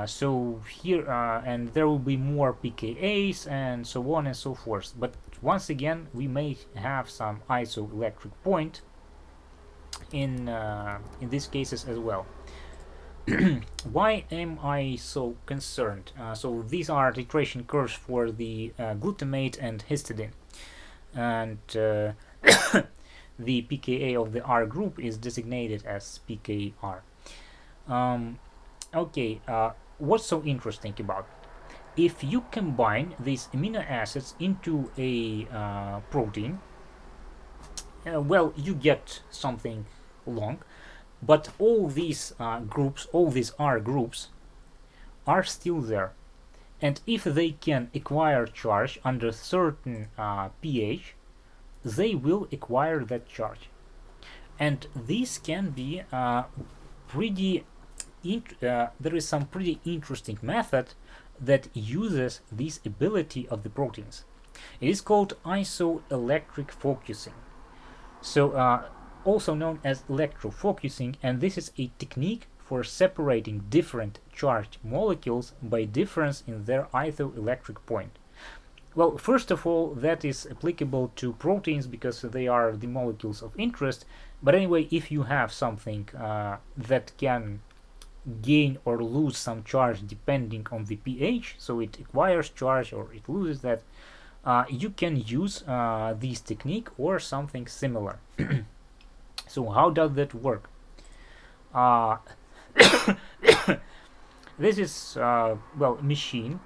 [SPEAKER 1] So here, and there will be more pKa's and so on and so forth. But once again, we may have some isoelectric point in these cases as well. Why am I so concerned? So these are titration curves for the glutamate and histidine, and the pKa of the R group is designated as pKr. Okay, what's so interesting about it? If you combine these amino acids into a protein, well, you get something long, but all these groups, all these R groups, are still there. And if they can acquire charge under certain pH, they will acquire that charge. And this can be pretty there is some pretty interesting method that uses this ability of the proteins. It is called isoelectric focusing, so also known as electrofocusing, and this is a technique for separating different charged molecules by difference in their isoelectric point. Well, first of all, that is applicable to proteins because they are the molecules of interest, but anyway, if you have something that can gain or lose some charge depending on the pH, so it acquires charge or it loses that, you can use this technique or something similar. So how does that work? This is well, machine,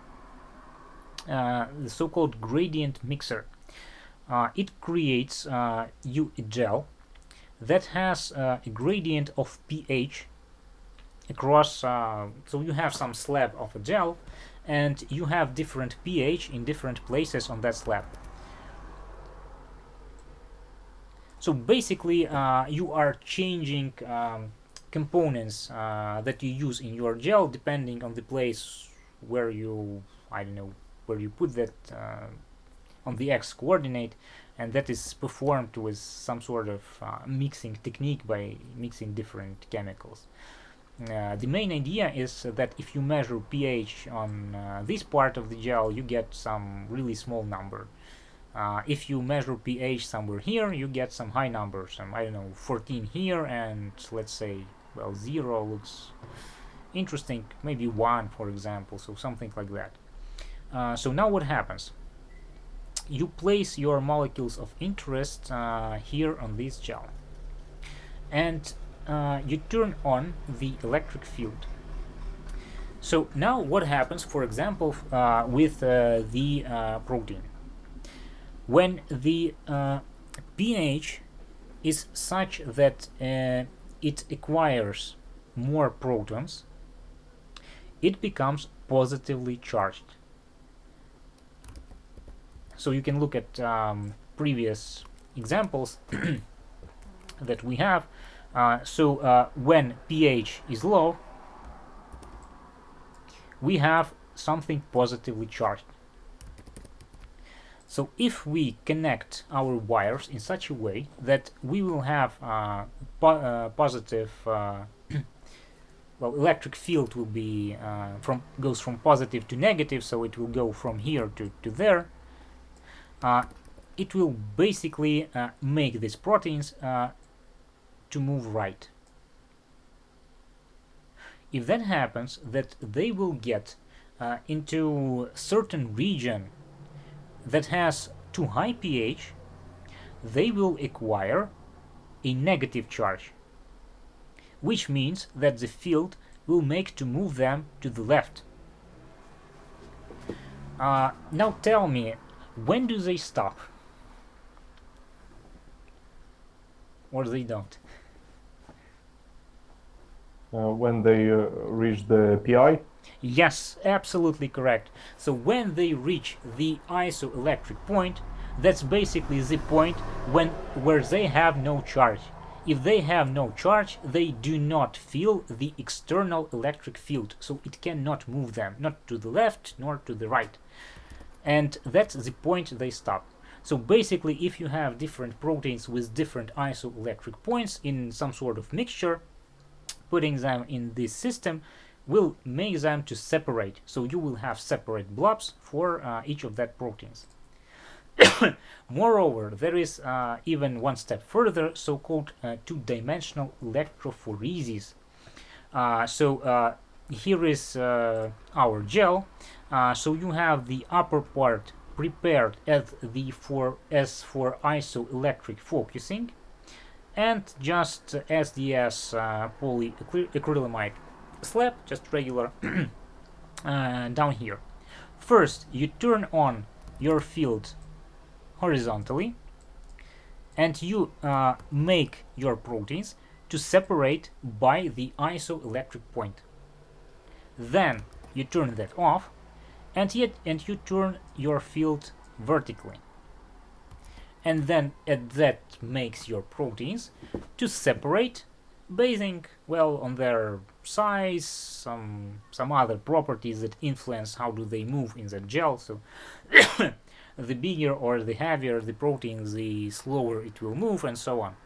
[SPEAKER 1] the so-called gradient mixer. It creates you a gel that has a gradient of pH across, so you have some slab of a gel and you have different pH in different places on that slab. So basically you are changing components that you use in your gel depending on the place where you, I don't know, where you put that on the x coordinate, and that is performed with some sort of mixing technique by mixing different chemicals. The main idea is that if you measure pH on this part of the gel, you get some really small number. If you measure pH somewhere here, you get some high numbers, I don't know, 14 here, and let's say, well, 0 looks interesting, maybe 1 for example, so something like that. So now what happens? You place your molecules of interest here on this gel, and you turn on the electric field. So now what happens, for example, with the protein? When the pH is such that it acquires more protons, it becomes positively charged. So you can look at previous examples that we have. When pH is low, we have something positively charged. So if we connect our wires in such a way that we will have positive, well, electric field will be goes from positive to negative, so it will go from here to there. It will basically make these proteins to move right. If that happens, that they will get into a certain region that has too high pH, they will acquire a negative charge, which means that the field will make to move them to the left. Now tell me, when do they stop? Or they don't?
[SPEAKER 2] When they reach the PI?
[SPEAKER 1] Yes, absolutely correct. So when they reach the isoelectric point, that's basically the point where they have no charge. If they have no charge, they do not feel the external electric field, so it cannot move them, not to the left nor to the right. And that's the point they stop. So basically, if you have different proteins with different isoelectric points in some sort of mixture, putting them in this system will make them to separate. So you will have separate blobs for each of that proteins. Moreover, there is even one step further, so-called two-dimensional electrophoresis. Here is our gel. So you have the upper part prepared as for isoelectric focusing, and just SDS polyacrylamide slab, just regular, down here. First, you turn on your field horizontally, and you make your proteins to separate by the isoelectric point. Then you turn that off, and you turn your field vertically, and then that makes your proteins to separate, basing on their size, some other properties that influence how do they move in the gel. So the bigger or the heavier the protein, the slower it will move, and so on.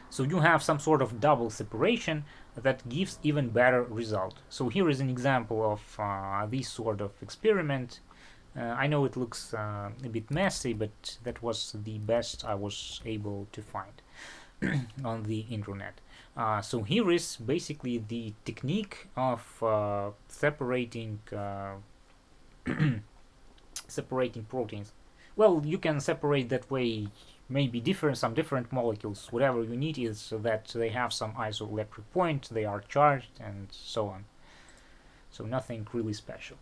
[SPEAKER 1] So you have some sort of double separation that gives even better result. So here is an example of this sort of experiment. I know it looks a bit messy, but that was the best I was able to find on the internet. So here is basically the technique of separating separating proteins. Well, you can separate that way, maybe some different molecules. Whatever you need is that they have some isoelectric point, they are charged, and so on. So nothing really special.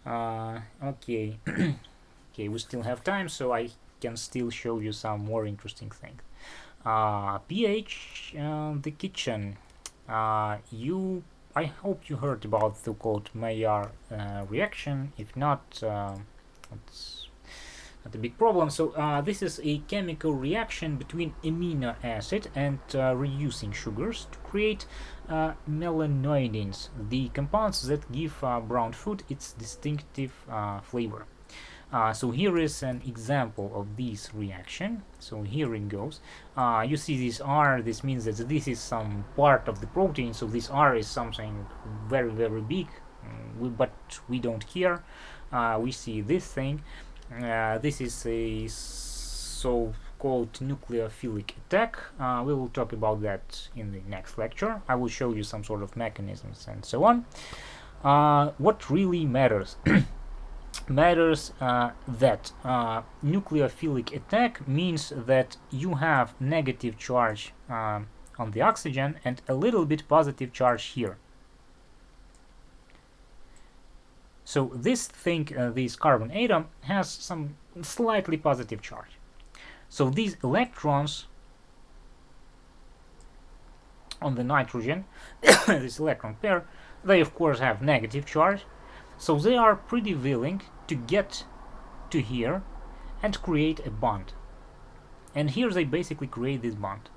[SPEAKER 1] Okay. Okay, we still have time, so I can still show you some more interesting things. pH, the kitchen. I hope you heard about the so-called Maillard reaction. If not, it's not a big problem. So this is a chemical reaction between amino acid and reducing sugars to create melanoidins, the compounds that give brown food its distinctive flavor. So here is an example of this reaction. So here it goes. You see this R, this means that this is some part of the protein, so this R is something very, very big, but we don't care. We see this thing. This is a so-called nucleophilic attack. We will talk about that in the next lecture. I will show you some sort of mechanisms and so on. What really matters? Matters that nucleophilic attack means that you have negative charge on the oxygen and a little bit positive charge here. So this thing, this carbon atom, has some slightly positive charge. So these electrons on the nitrogen, this electron pair, they of course have negative charge. So they are pretty willing to get to here and create a bond. And here they basically create this bond.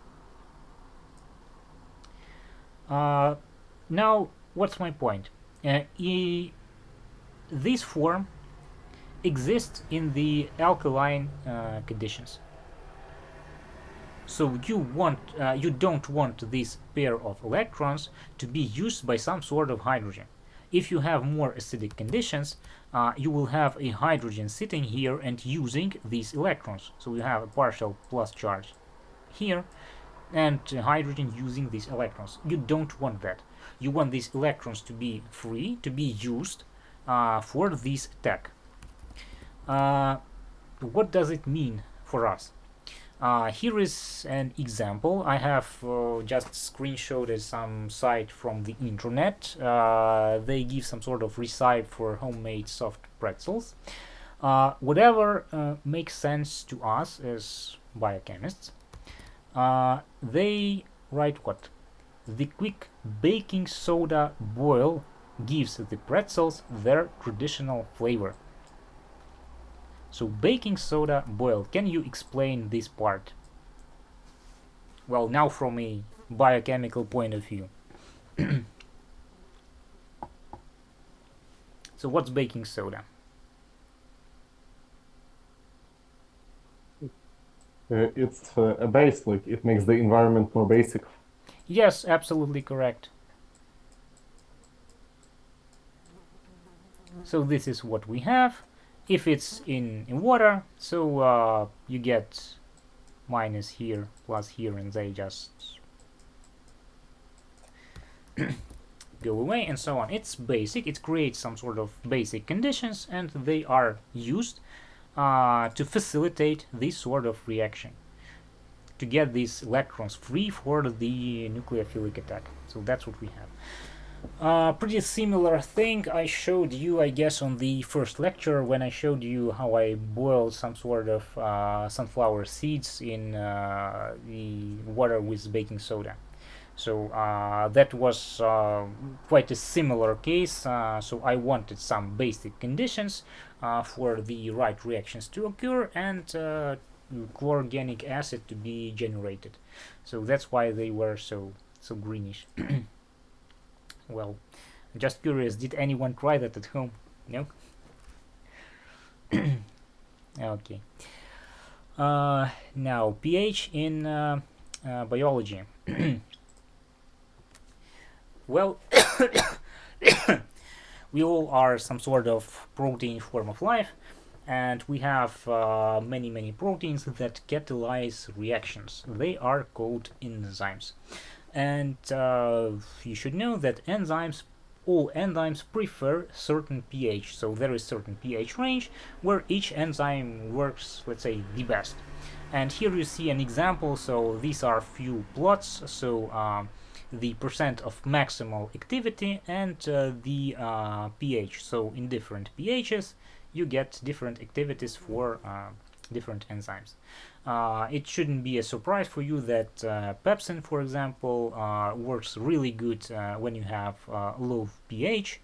[SPEAKER 1] Now, what's my point? This form exists in the alkaline conditions. So you don't want this pair of electrons to be used by some sort of hydrogen. If you have more acidic conditions, you will have a hydrogen sitting here and using these electrons. So you have a partial plus charge here and hydrogen using these electrons. You don't want that. You want these electrons to be free, to be used for this attack. What does it mean for us? Here is an example. I have just screenshotted some site from the internet. They give some sort of recipe for homemade soft pretzels. Whatever makes sense to us as biochemists. They write what? The quick baking soda boil gives the pretzels their traditional flavor. So baking soda boil, can you explain this part? Well, now from a biochemical point of view. So what's baking soda?
[SPEAKER 2] It's a base, like it makes the environment more basic.
[SPEAKER 1] Yes, absolutely correct. So this is what we have. If it's in water, so you get minus here, plus here, and they just go away and so on. It's basic. It creates some sort of basic conditions, and they are used to facilitate this sort of reaction, to get these electrons free for the nucleophilic attack. So that's what we have. Pretty similar thing I showed you, I guess, on the first lecture when I showed you how I boiled some sort of sunflower seeds in the water with baking soda. So that was quite a similar case. So I wanted some basic conditions for the right reactions to occur and chlorogenic acid to be generated. So that's why they were so greenish. Well, I'm just curious, did anyone try that at home? No? Okay. Now, pH in biology. Well, we all are some sort of protein form of life, and we have many proteins that catalyze reactions. They are called enzymes. And you should know that all enzymes prefer certain pH. So there is certain pH range where each enzyme works, let's say, the best. And here you see an example. So these are few plots. So the percent of maximal activity and the pH. So in different pHs, you get different activities for different enzymes. It shouldn't be a surprise for you that pepsin, for example, works really good when you have low pH.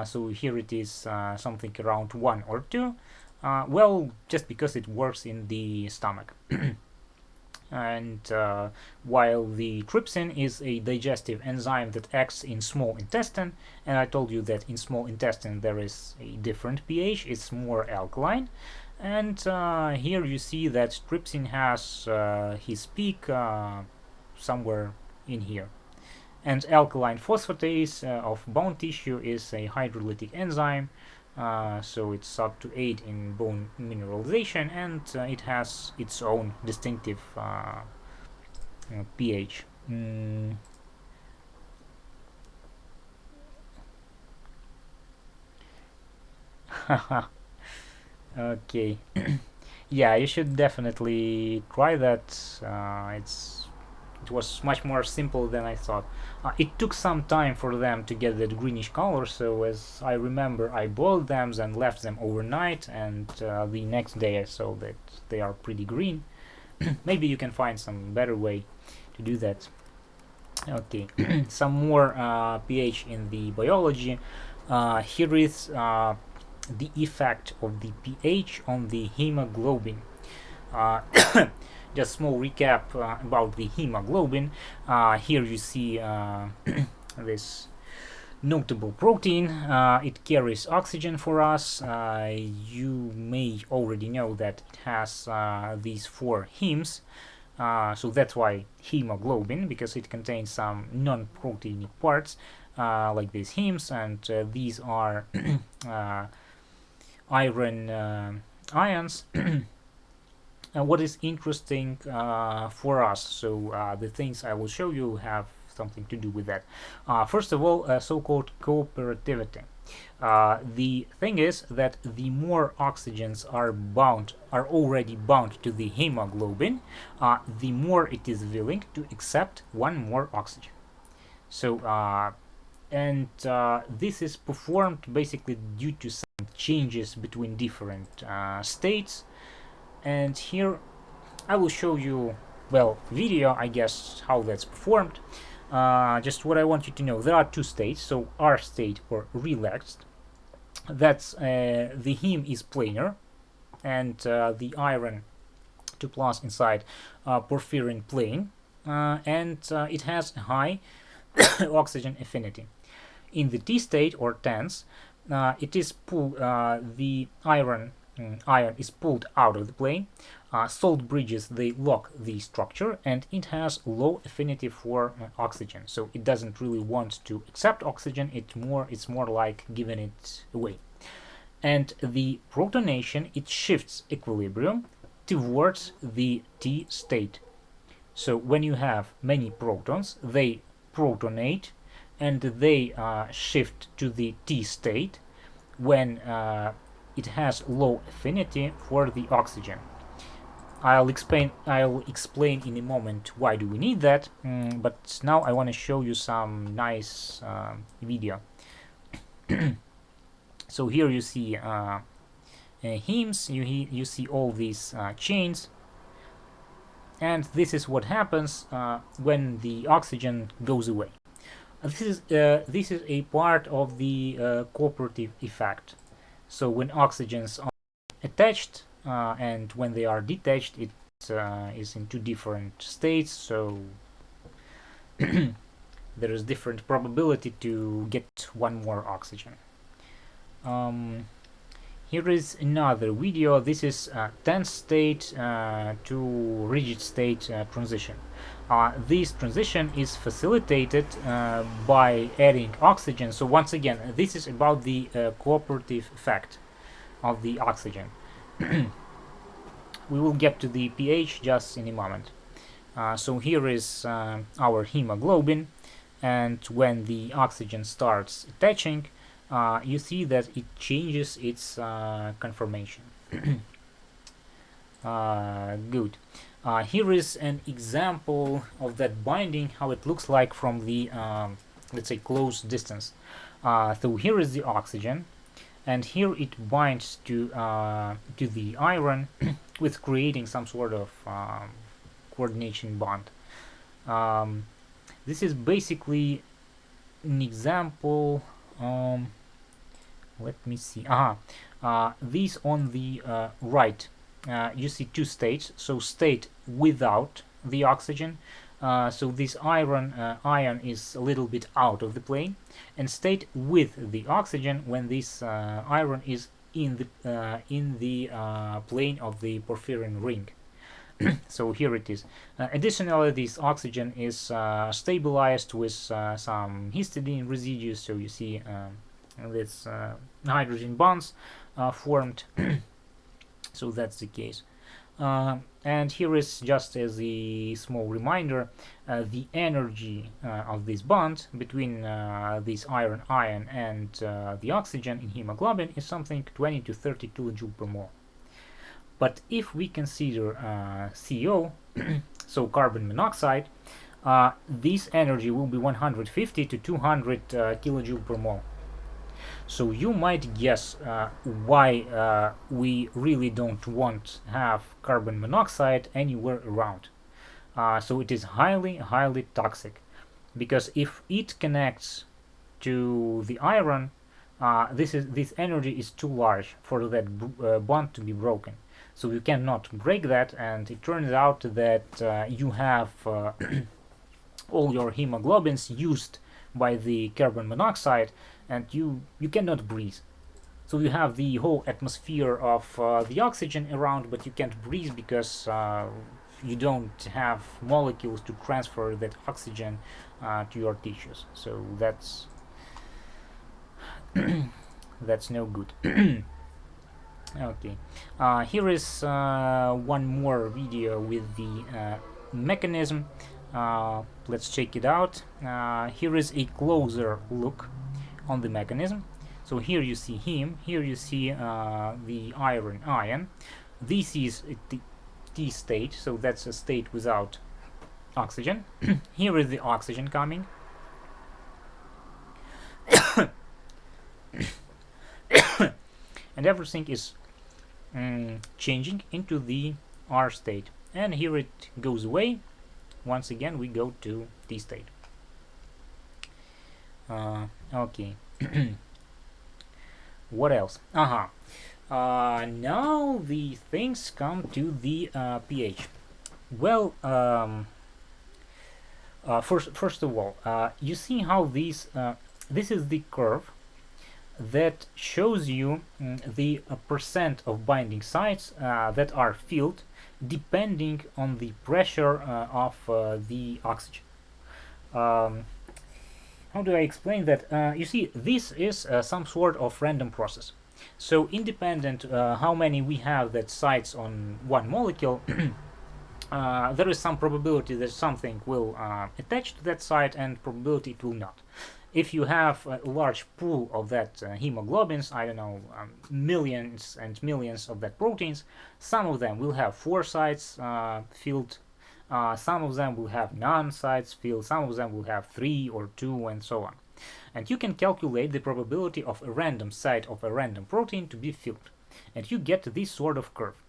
[SPEAKER 1] So here it is something around 1 or 2. Well, just because it works in the stomach. And while the trypsin is a digestive enzyme that acts in small intestine, and I told you that in small intestine there is a different pH, it's more alkaline. And here you see that trypsin has his peak somewhere in here. And alkaline phosphatase of bone tissue is a hydrolytic enzyme, so it's up to 8 in bone mineralization, and it has its own distinctive pH. Okay. Yeah, you should definitely try that. It was much more simple than I thought. It took some time for them to get that greenish color, so as I remember, I boiled them and left them overnight, and the next day I saw that they are pretty green. Maybe you can find some better way to do that. Okay, some more pH in the biology. Here is the effect of the pH on the hemoglobin. Just small recap about the hemoglobin. Here you see this notable protein. It carries oxygen for us. You may already know that it has these 4 hemes. So that's why hemoglobin, because it contains some non-proteinic parts like these hemes, and these are iron ions. What is interesting for us, so the things I will show you have something to do with that. First of all, so-called cooperativity. The thing is that the more oxygens are already bound to the hemoglobin, the more it is willing to accept one more oxygen. So this is performed basically due to some changes between different states. And here I will show you, well, video, I guess, how that's performed. Just what I want you to know, there are 2 states. So R state, or relaxed, that's the heme is planar, and the iron 2 plus inside porphyrin plane, and it has a high oxygen affinity. In the T state, or tense, it is the iron ion is pulled out of the plane. Salt bridges, they lock the structure, and it has low affinity for oxygen, so it doesn't really want to accept oxygen. It's more like giving it away. And the protonation, it shifts equilibrium towards the T state. So when you have many protons, they protonate and they shift to the T state when it has low affinity for the oxygen. I'll explain in a moment why do we need that, but now I want to show you some nice video. So here you see hymns, you see all these chains, and this is what happens when the oxygen goes away. This is a part of the cooperative effect. So when oxygens are attached and when they are detached, it is in two different states, so there is different probability to get one more oxygen. Here is another video. This is tense state to rigid state transition. This transition is facilitated by adding oxygen. So once again, this is about the cooperative effect of the oxygen. We will get to the pH just in a moment. So here is our hemoglobin, and when the oxygen starts attaching, you see that it changes its conformation. Good. Here is an example of that binding, how it looks like from the, let's say, close distance. So here is the oxygen, and here it binds to the iron with creating some sort of coordination bond. This is basically an example. Let me see. These on the right, you see two states. So state without the oxygen, so this ion is a little bit out of the plane, and state with the oxygen when this iron is in the plane of the porphyrin ring. So here it is. Additionally, this oxygen is stabilized with some histidine residues, so you see this hydrogen bonds formed. So that's the case. And here is, just as a small reminder, the energy of this bond between this iron ion and the oxygen in hemoglobin is something 20 to 30 kilojoule per mole. But if we consider CO, so carbon monoxide, this energy will be 150 to 200 kilojoule per mole. So you might guess why we really don't want to have carbon monoxide anywhere around. So it is highly toxic, because if it connects to the iron, this energy is too large for that bond to be broken. So you cannot break that, and it turns out that you have all your hemoglobins used by the carbon monoxide, and you cannot breathe. So you have the whole atmosphere of the oxygen around, but you can't breathe because you don't have molecules to transfer that oxygen to your tissues. So that's that's no good. Okay, here is one more video with the mechanism. Let's check it out. Here is a closer look on the mechanism. So here you see heme, here you see the iron ion. This is the T state, so that's a state without oxygen. Here is the oxygen coming. And everything is changing into the R state, and here it goes away. Once again we go to T state. Okay. What else? Now the things come to the pH. Well, first of all, you see how this is the curve that shows you the percent of binding sites that are filled depending on the pressure of the oxygen. How do I explain that? You see, this is some sort of random process. So independent how many we have that sites on one molecule, there is some probability that something will attach to that site and probability it will not. If you have a large pool of that hemoglobins, I don't know, millions and millions of that proteins, some of them will have 4 sites filled, some of them will have none sites filled, some of them will have 3 or 2 and so on. And you can calculate the probability of a random site of a random protein to be filled. And you get this sort of curve.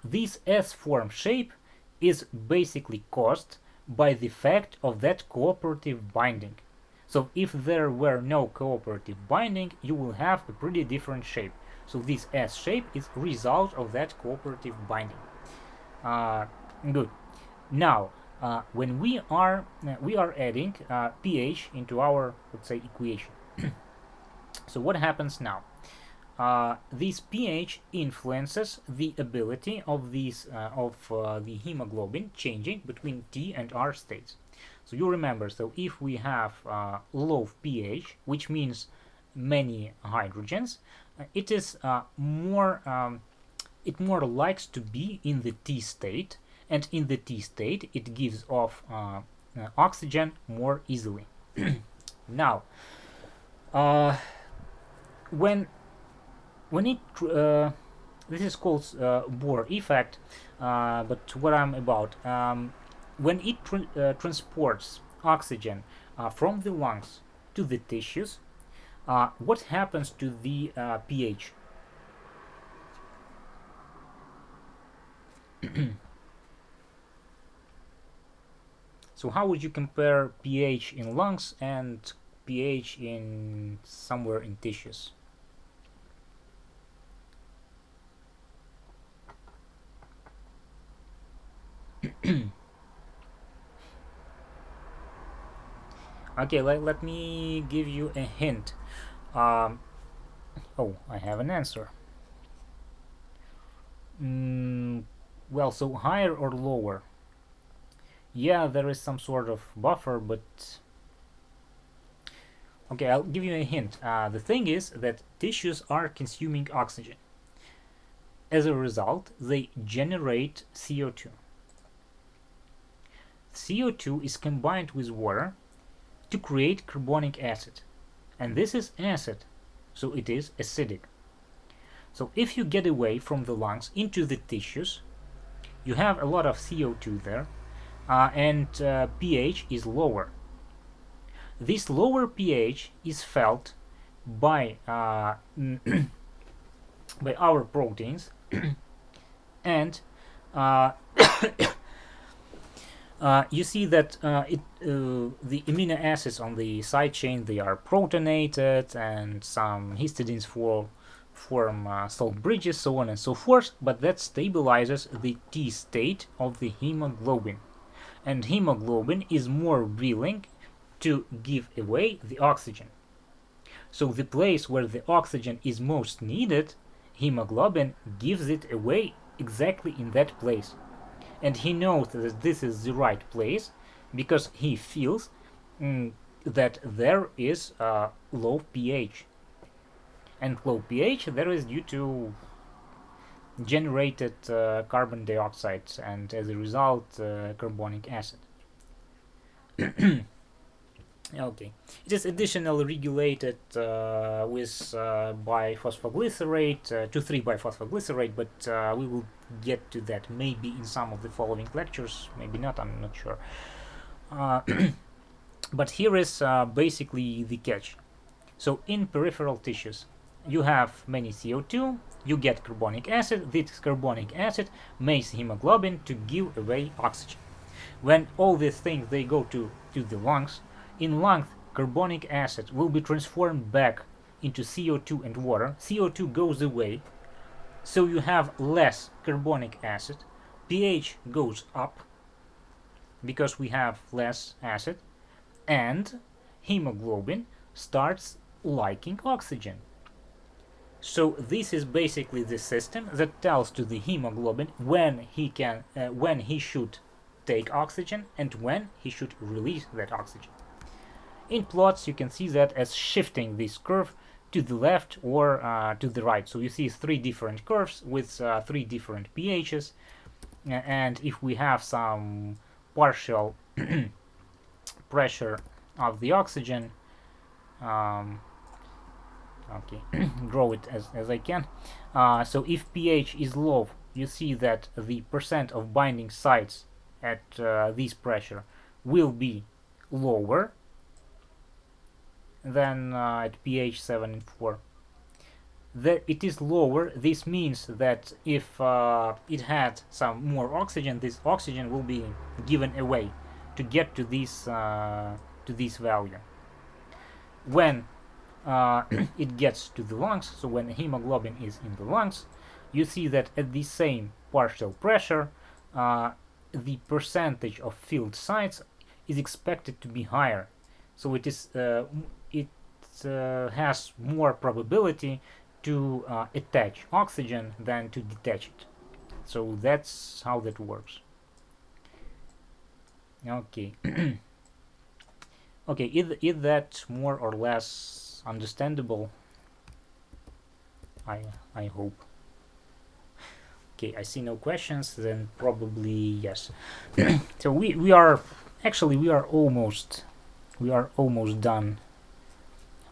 [SPEAKER 1] This S-form shape is basically caused by the fact of that cooperative binding. So if there were no cooperative binding, you will have a pretty different shape. So this S shape is result of that cooperative binding. Good. Now, when we are adding pH into our, let's say, equation. So what happens now? This pH influences the ability of these the hemoglobin changing between T and R states. So you remember, so if we have low pH, which means many hydrogens, it is more likes to be in the T state, and in the T state it gives off oxygen more easily. Now, when it this is called Bohr effect, but what I'm about, when it transports oxygen from the lungs to the tissues, what happens to the pH? So how would you compare pH in lungs and pH in somewhere in tissues? Okay, let me give you a hint. Oh, I have an answer. Well, so higher or lower? Yeah, there is some sort of buffer, but okay, I'll give you a hint. The thing is that tissues are consuming oxygen. As a result, they generate CO2. CO2 is combined with water to create carbonic acid, and this is acid, so it is acidic. So if you get away from the lungs into the tissues, you have a lot of CO2 there, and pH is lower. This lower pH is felt by by our proteins, and you see that the amino acids on the side chain, they are protonated, and some histidines form salt bridges, so on and so forth, but that stabilizes the T state of the hemoglobin, and hemoglobin is more willing to give away the oxygen. So the place where the oxygen is most needed, hemoglobin gives it away exactly in that place. And he knows that this is the right place because he feels that there is low pH. And low pH there is due to generated carbon dioxide and as a result carbonic acid. Okay, it is additionally regulated with biphosphoglycerate, 2,3-biphosphoglycerate, but we will get to that maybe in some of the following lectures, maybe not, I'm not sure. But here is basically the catch. So in peripheral tissues, you have many CO2, you get carbonic acid, this carbonic acid makes hemoglobin to give away oxygen. When all these things they go to the lungs, in lungs, carbonic acid will be transformed back into CO2 and water. CO2 goes away, so you have less carbonic acid. pH goes up because we have less acid, and hemoglobin starts liking oxygen. So this is basically the system that tells to the hemoglobin when he should take oxygen and when he should release that oxygen. In plots, you can see that as shifting this curve to the left or to the right. So you see 3 different curves with 3 different pHs, and if we have some partial pressure of the oxygen, okay, draw it as I can. So if pH is low, you see that the percent of binding sites at this pressure will be lower than at pH 7 and 4. That it is lower, this means that if it had some more oxygen, this oxygen will be given away to get to this value. When it gets to the lungs, so when hemoglobin is in the lungs, you see that at the same partial pressure, the percentage of filled sites is expected to be higher. So it has more probability to attach oxygen than to detach it. So that's how that works. Okay. Okay, is that more or less understandable? I hope. Okay, I see no questions, then probably yes. So we are almost done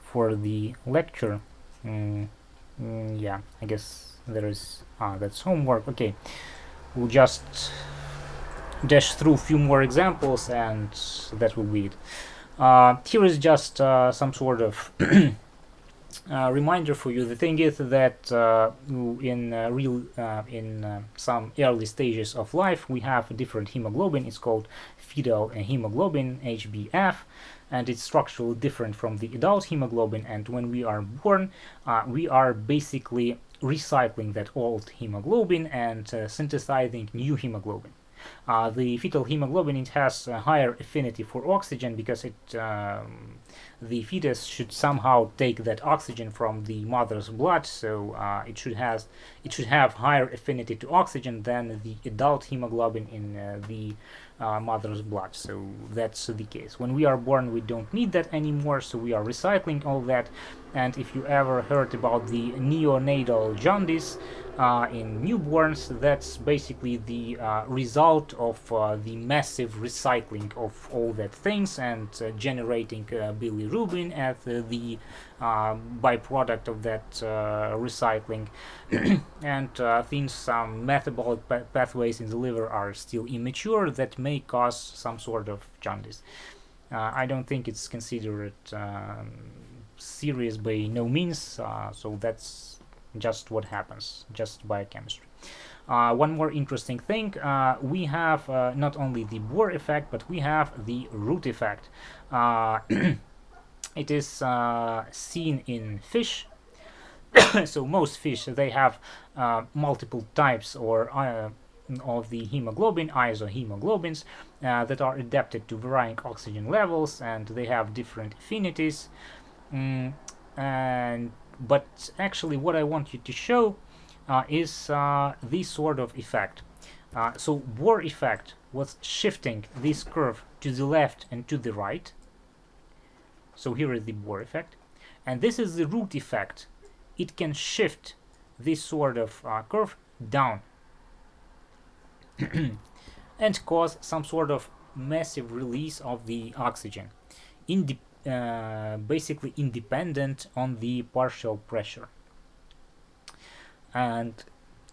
[SPEAKER 1] for the lecture. Yeah, I guess there is that's homework. Okay, we'll just dash through a few more examples and that will be it. Here is just some sort of reminder for you. The thing is that in some early stages of life we have a different hemoglobin. It's called fetal hemoglobin, HbF, and it's structurally different from the adult hemoglobin. And when we are born, we are basically recycling that old hemoglobin and synthesizing new hemoglobin. The fetal hemoglobin, it has a higher affinity for oxygen because the fetus should somehow take that oxygen from the mother's blood, so it should have higher affinity to oxygen than the adult hemoglobin in the mother's blood. So that's the case. When we are born, we don't need that anymore, so we are recycling all that. And if you ever heard about the neonatal jaundice in newborns, that's basically the result of the massive recycling of all that things and generating bilirubin as the byproduct of that recycling. And since some metabolic pathways in the liver are still immature, that may cause some sort of jaundice. I don't think it's considered serious by no means, so that's just what happens, just biochemistry. One more interesting thing, we have not only the Bohr effect, but we have the root effect. It is seen in fish. So most fish, they have multiple types or of the hemoglobin, isohemoglobins, that are adapted to varying oxygen levels, and they have different affinities. But actually what I want you to show is this sort of effect. So Bohr effect was shifting this curve to the left and to the right. So here is the Bohr effect, and this is the root effect. It can shift this sort of curve down and cause some sort of massive release of the oxygen, basically independent on the partial pressure. And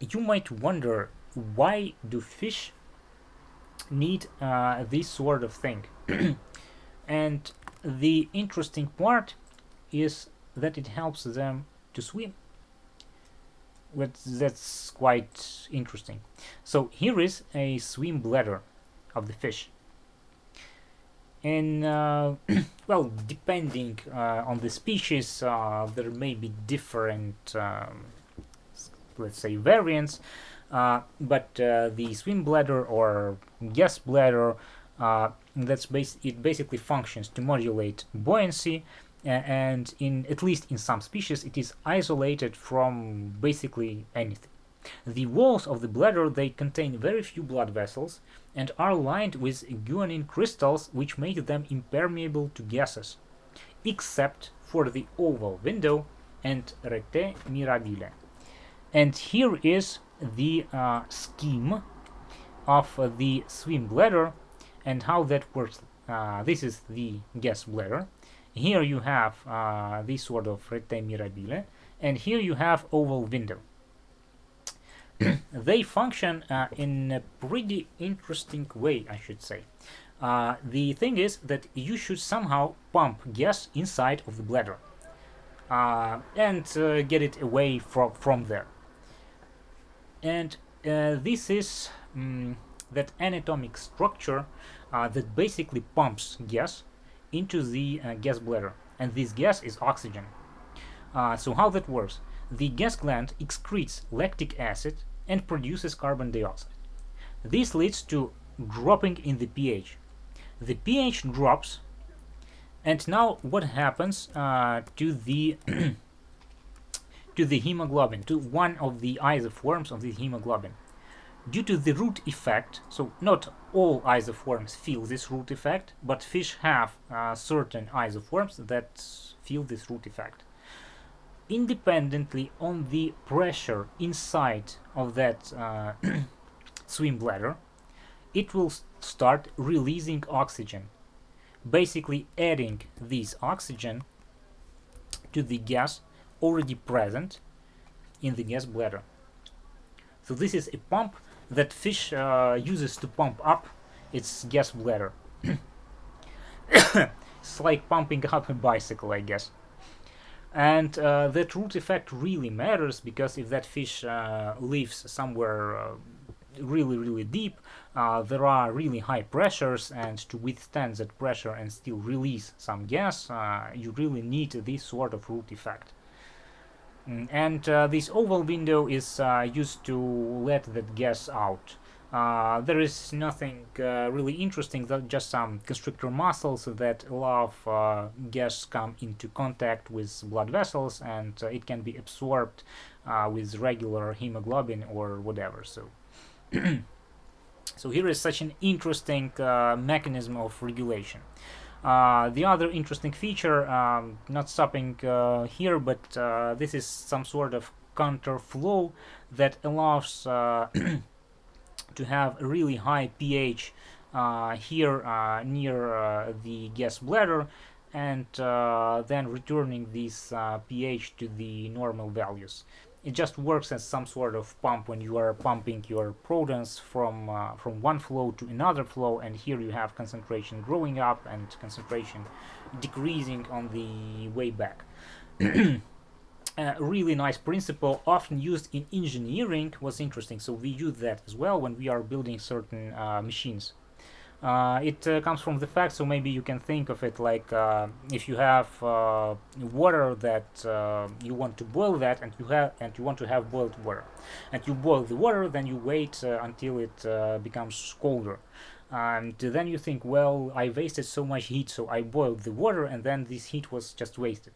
[SPEAKER 1] you might wonder, why do fish need this sort of thing? And the interesting part is that it helps them to swim. That's quite interesting. So here is a swim bladder of the fish. And well, depending on the species, there may be different, let's say, variants. But the swim bladder or gas bladder, it basically functions to modulate buoyancy and at least in some species it is isolated from basically anything. The walls of the bladder, they contain very few blood vessels and are lined with guanine crystals which make them impermeable to gases, except for the oval window and rete mirabile. And here is the scheme of the swim bladder and how that works. This is the gas bladder. Here you have this sort of rete mirabile, and here you have oval window. They function in a pretty interesting way, I should say. The thing is that you should somehow pump gas inside of the bladder and get it away from there. And this is that anatomic structure that basically pumps gas into the gas bladder, and this gas is oxygen. So how that works? The gas gland excretes lactic acid and produces carbon dioxide. This leads to dropping in the pH. The pH drops, and now what happens to the to the hemoglobin, to one of the isoforms of the hemoglobin? Due to the root effect, so not all isoforms feel this root effect, but fish have certain isoforms that feel this root effect. Independently on the pressure inside of that swim bladder, it will start releasing oxygen, basically adding this oxygen to the gas already present in the gas bladder. So this is a pump that fish uses to pump up its gas bladder. It's like pumping up a bicycle, I guess. And that root effect really matters, because if that fish lives somewhere really deep, there are really high pressures, and to withstand that pressure and still release some gas, you really need this sort of root effect. And this oval window is used to let that gas out. There is nothing really interesting, just some constrictor muscles that allow gas come into contact with blood vessels, and it can be absorbed with regular hemoglobin or whatever. So, so here is such an interesting mechanism of regulation. The other interesting feature, not stopping here, but this is some sort of counterflow that allows to have a really high pH here near the gas bladder, and then returning this pH to the normal values. It just works as some sort of pump when you are pumping your protons from one flow to another flow, and here you have concentration growing up and concentration decreasing on the way back. Really nice principle, often used in engineering. Was interesting, so we use that as well when we are building certain machines. It comes from the fact, so maybe you can think of it like if you have water that you want to boil that, and you want to have boiled water, and you boil the water, then you wait until it becomes colder, and then you think, well, I wasted so much heat, so I boiled the water, and then this heat was just wasted.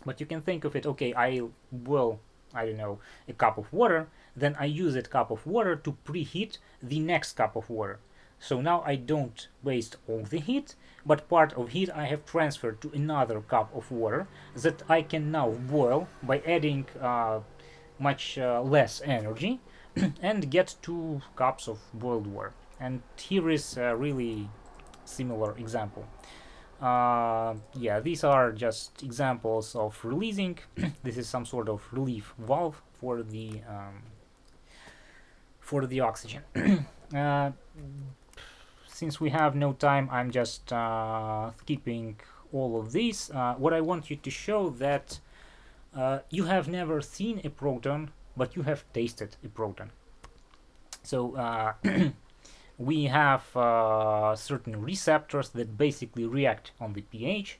[SPEAKER 1] But you can think of it, okay, I boil, I don't know, a cup of water, then I use that cup of water to preheat the next cup of water. So now I don't waste all the heat, but part of heat I have transferred to another cup of water that I can now boil by adding much less energy and get 2 cups of boiled water. And here is a really similar example. Yeah, these are just examples of releasing. This is some sort of relief valve for the oxygen. Since we have no time, I'm just skipping all of these. What I want you to show that you have never seen a proton, but you have tasted a proton. So we have certain receptors that basically react on the pH,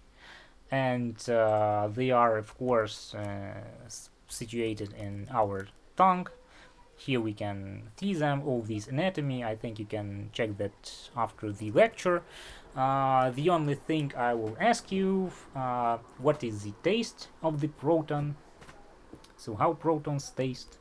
[SPEAKER 1] and they are, of course, situated in our tongue. Here we can see them, all these anatomy. I think you can check that after the lecture. The only thing I will ask you, what is the taste of the proton? So how protons taste?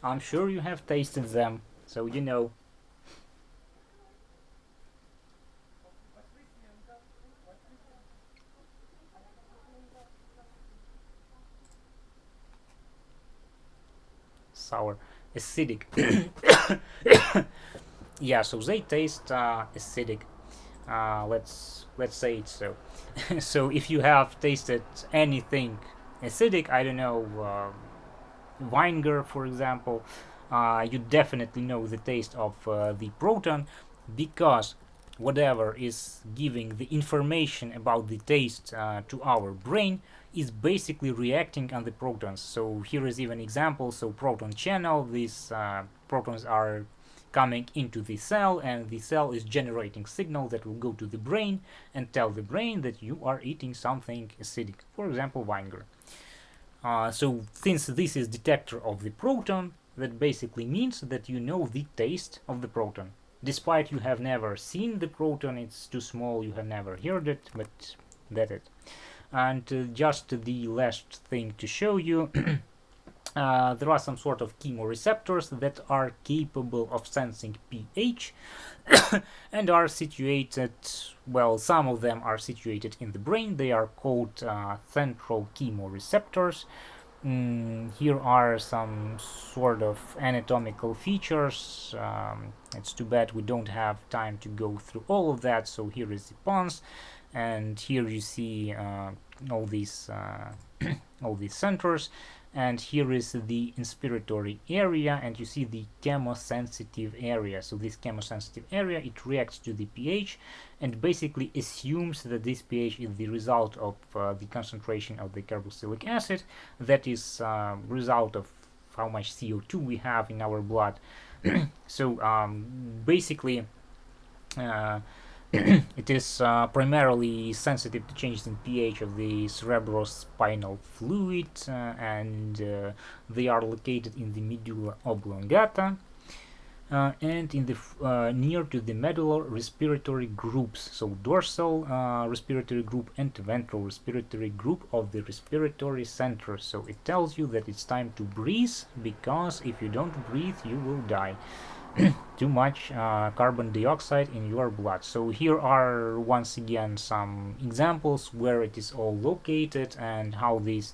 [SPEAKER 1] I'm sure you have tasted them, so you know. Sour, acidic. Yeah, so they taste acidic. Let's say it so. So if you have tasted anything acidic, I don't know, vinegar, for example, you definitely know the taste of the proton, because whatever is giving the information about the taste to our brain is basically reacting on the protons. So here is even example. So proton channel, these protons are coming into the cell, and the cell is generating signal that will go to the brain and tell the brain that you are eating something acidic, for example vinegar. So since this is detector of the proton, that basically means that you know the taste of the proton. Despite you have never seen the proton, it's too small, you have never heard it, but that's it. And just the last thing to show you, there are some sort of chemoreceptors that are capable of sensing pH and are situated, well, some of them are situated in the brain. They are called central chemoreceptors. Here are some sort of anatomical features. It's too bad we don't have time to go through all of that. So here is the pons, and here you see all these all these centers, and here is the inspiratory area, and you see the chemosensitive area. So this chemosensitive area, it reacts to the pH and basically assumes that this pH is the result of the concentration of the carboxylic acid, that is result of how much CO2 we have in our blood. So basically it is primarily sensitive to changes in pH of the cerebrospinal fluid, and they are located in the medulla oblongata and in the near to the medullar respiratory groups, so dorsal respiratory group and ventral respiratory group of the respiratory center. So it tells you that it's time to breathe, because if you don't breathe you will die. Too much carbon dioxide in your blood. So here are once again some examples where it is all located and how these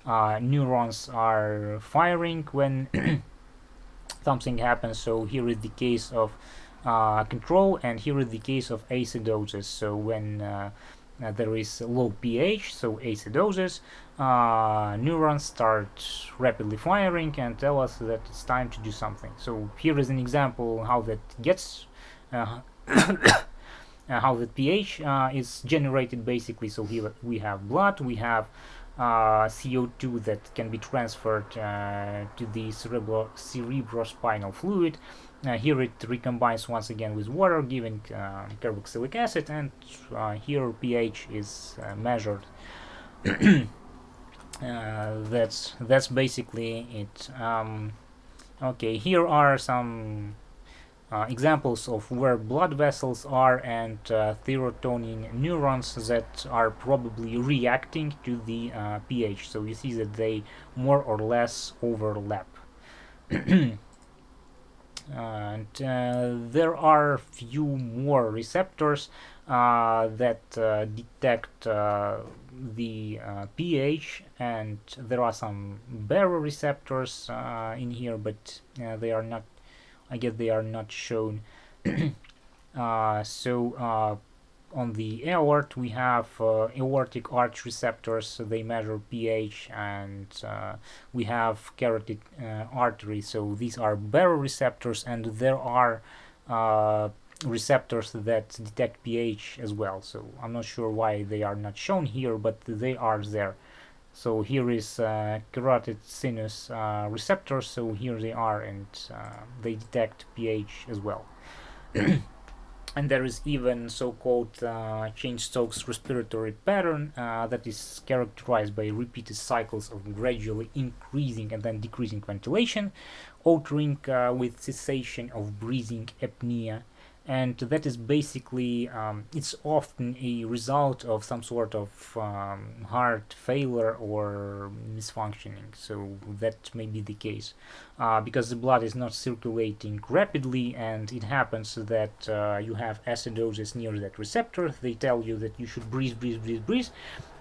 [SPEAKER 1] neurons are firing when something happens. So here is the case of control, and here is the case of acidosis. So when there is low pH, so acidosis, neurons start rapidly firing and tell us that it's time to do something. So here is an example how that gets how the pH is generated basically. So here we have blood, we have CO2 that can be transferred to the cerebrospinal fluid. Here it recombines once again with water, giving carboxylic acid, and here pH is measured. That's basically it. Okay, here are some examples of where blood vessels are, and serotonin neurons that are probably reacting to the pH. So you see that they more or less overlap. And there are few more receptors that detect the pH, and there are some baroreceptors in here, but they are not, I guess they are not shown. So on the aort we have aortic arch receptors, so they measure pH, and we have carotid artery, so these are baroreceptors, and there are receptors that detect pH as well. So I'm not sure why they are not shown here, but they are there. So here is carotid sinus receptors, so here they are, and they detect pH as well. And there is even so-called Cheyne-Stokes respiratory pattern that is characterized by repeated cycles of gradually increasing and then decreasing ventilation, altering with cessation of breathing apnea. And that is basically, it's often a result of some sort of heart failure or misfunctioning. So that may be the case, because the blood is not circulating rapidly, and it happens that you have acidosis near that receptor. They tell you that you should breathe, breathe, breathe, breathe.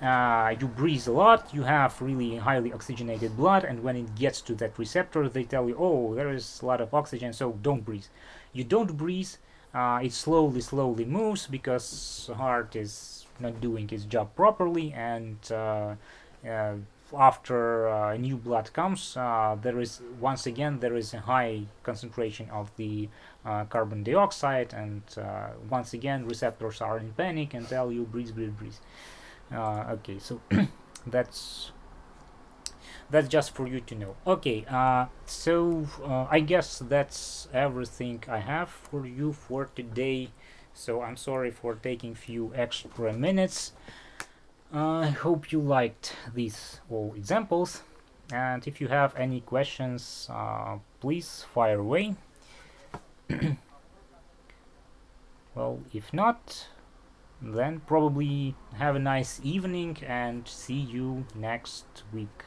[SPEAKER 1] You breathe a lot, you have really highly oxygenated blood, and when it gets to that receptor, they tell you, oh, there is a lot of oxygen, so don't breathe. You don't breathe. It slowly moves because the heart is not doing its job properly, and after new blood comes, there is once again a high concentration of the carbon dioxide, and once again receptors are in panic and tell you breathe, breathe, breathe. Okay, so that's just for you to know. Okay, so I guess that's everything I have for you for today. So I'm sorry for taking few extra minutes. I hope you liked these all examples, and if you have any questions, please fire away. Well, if not, then probably have a nice evening and see you next week.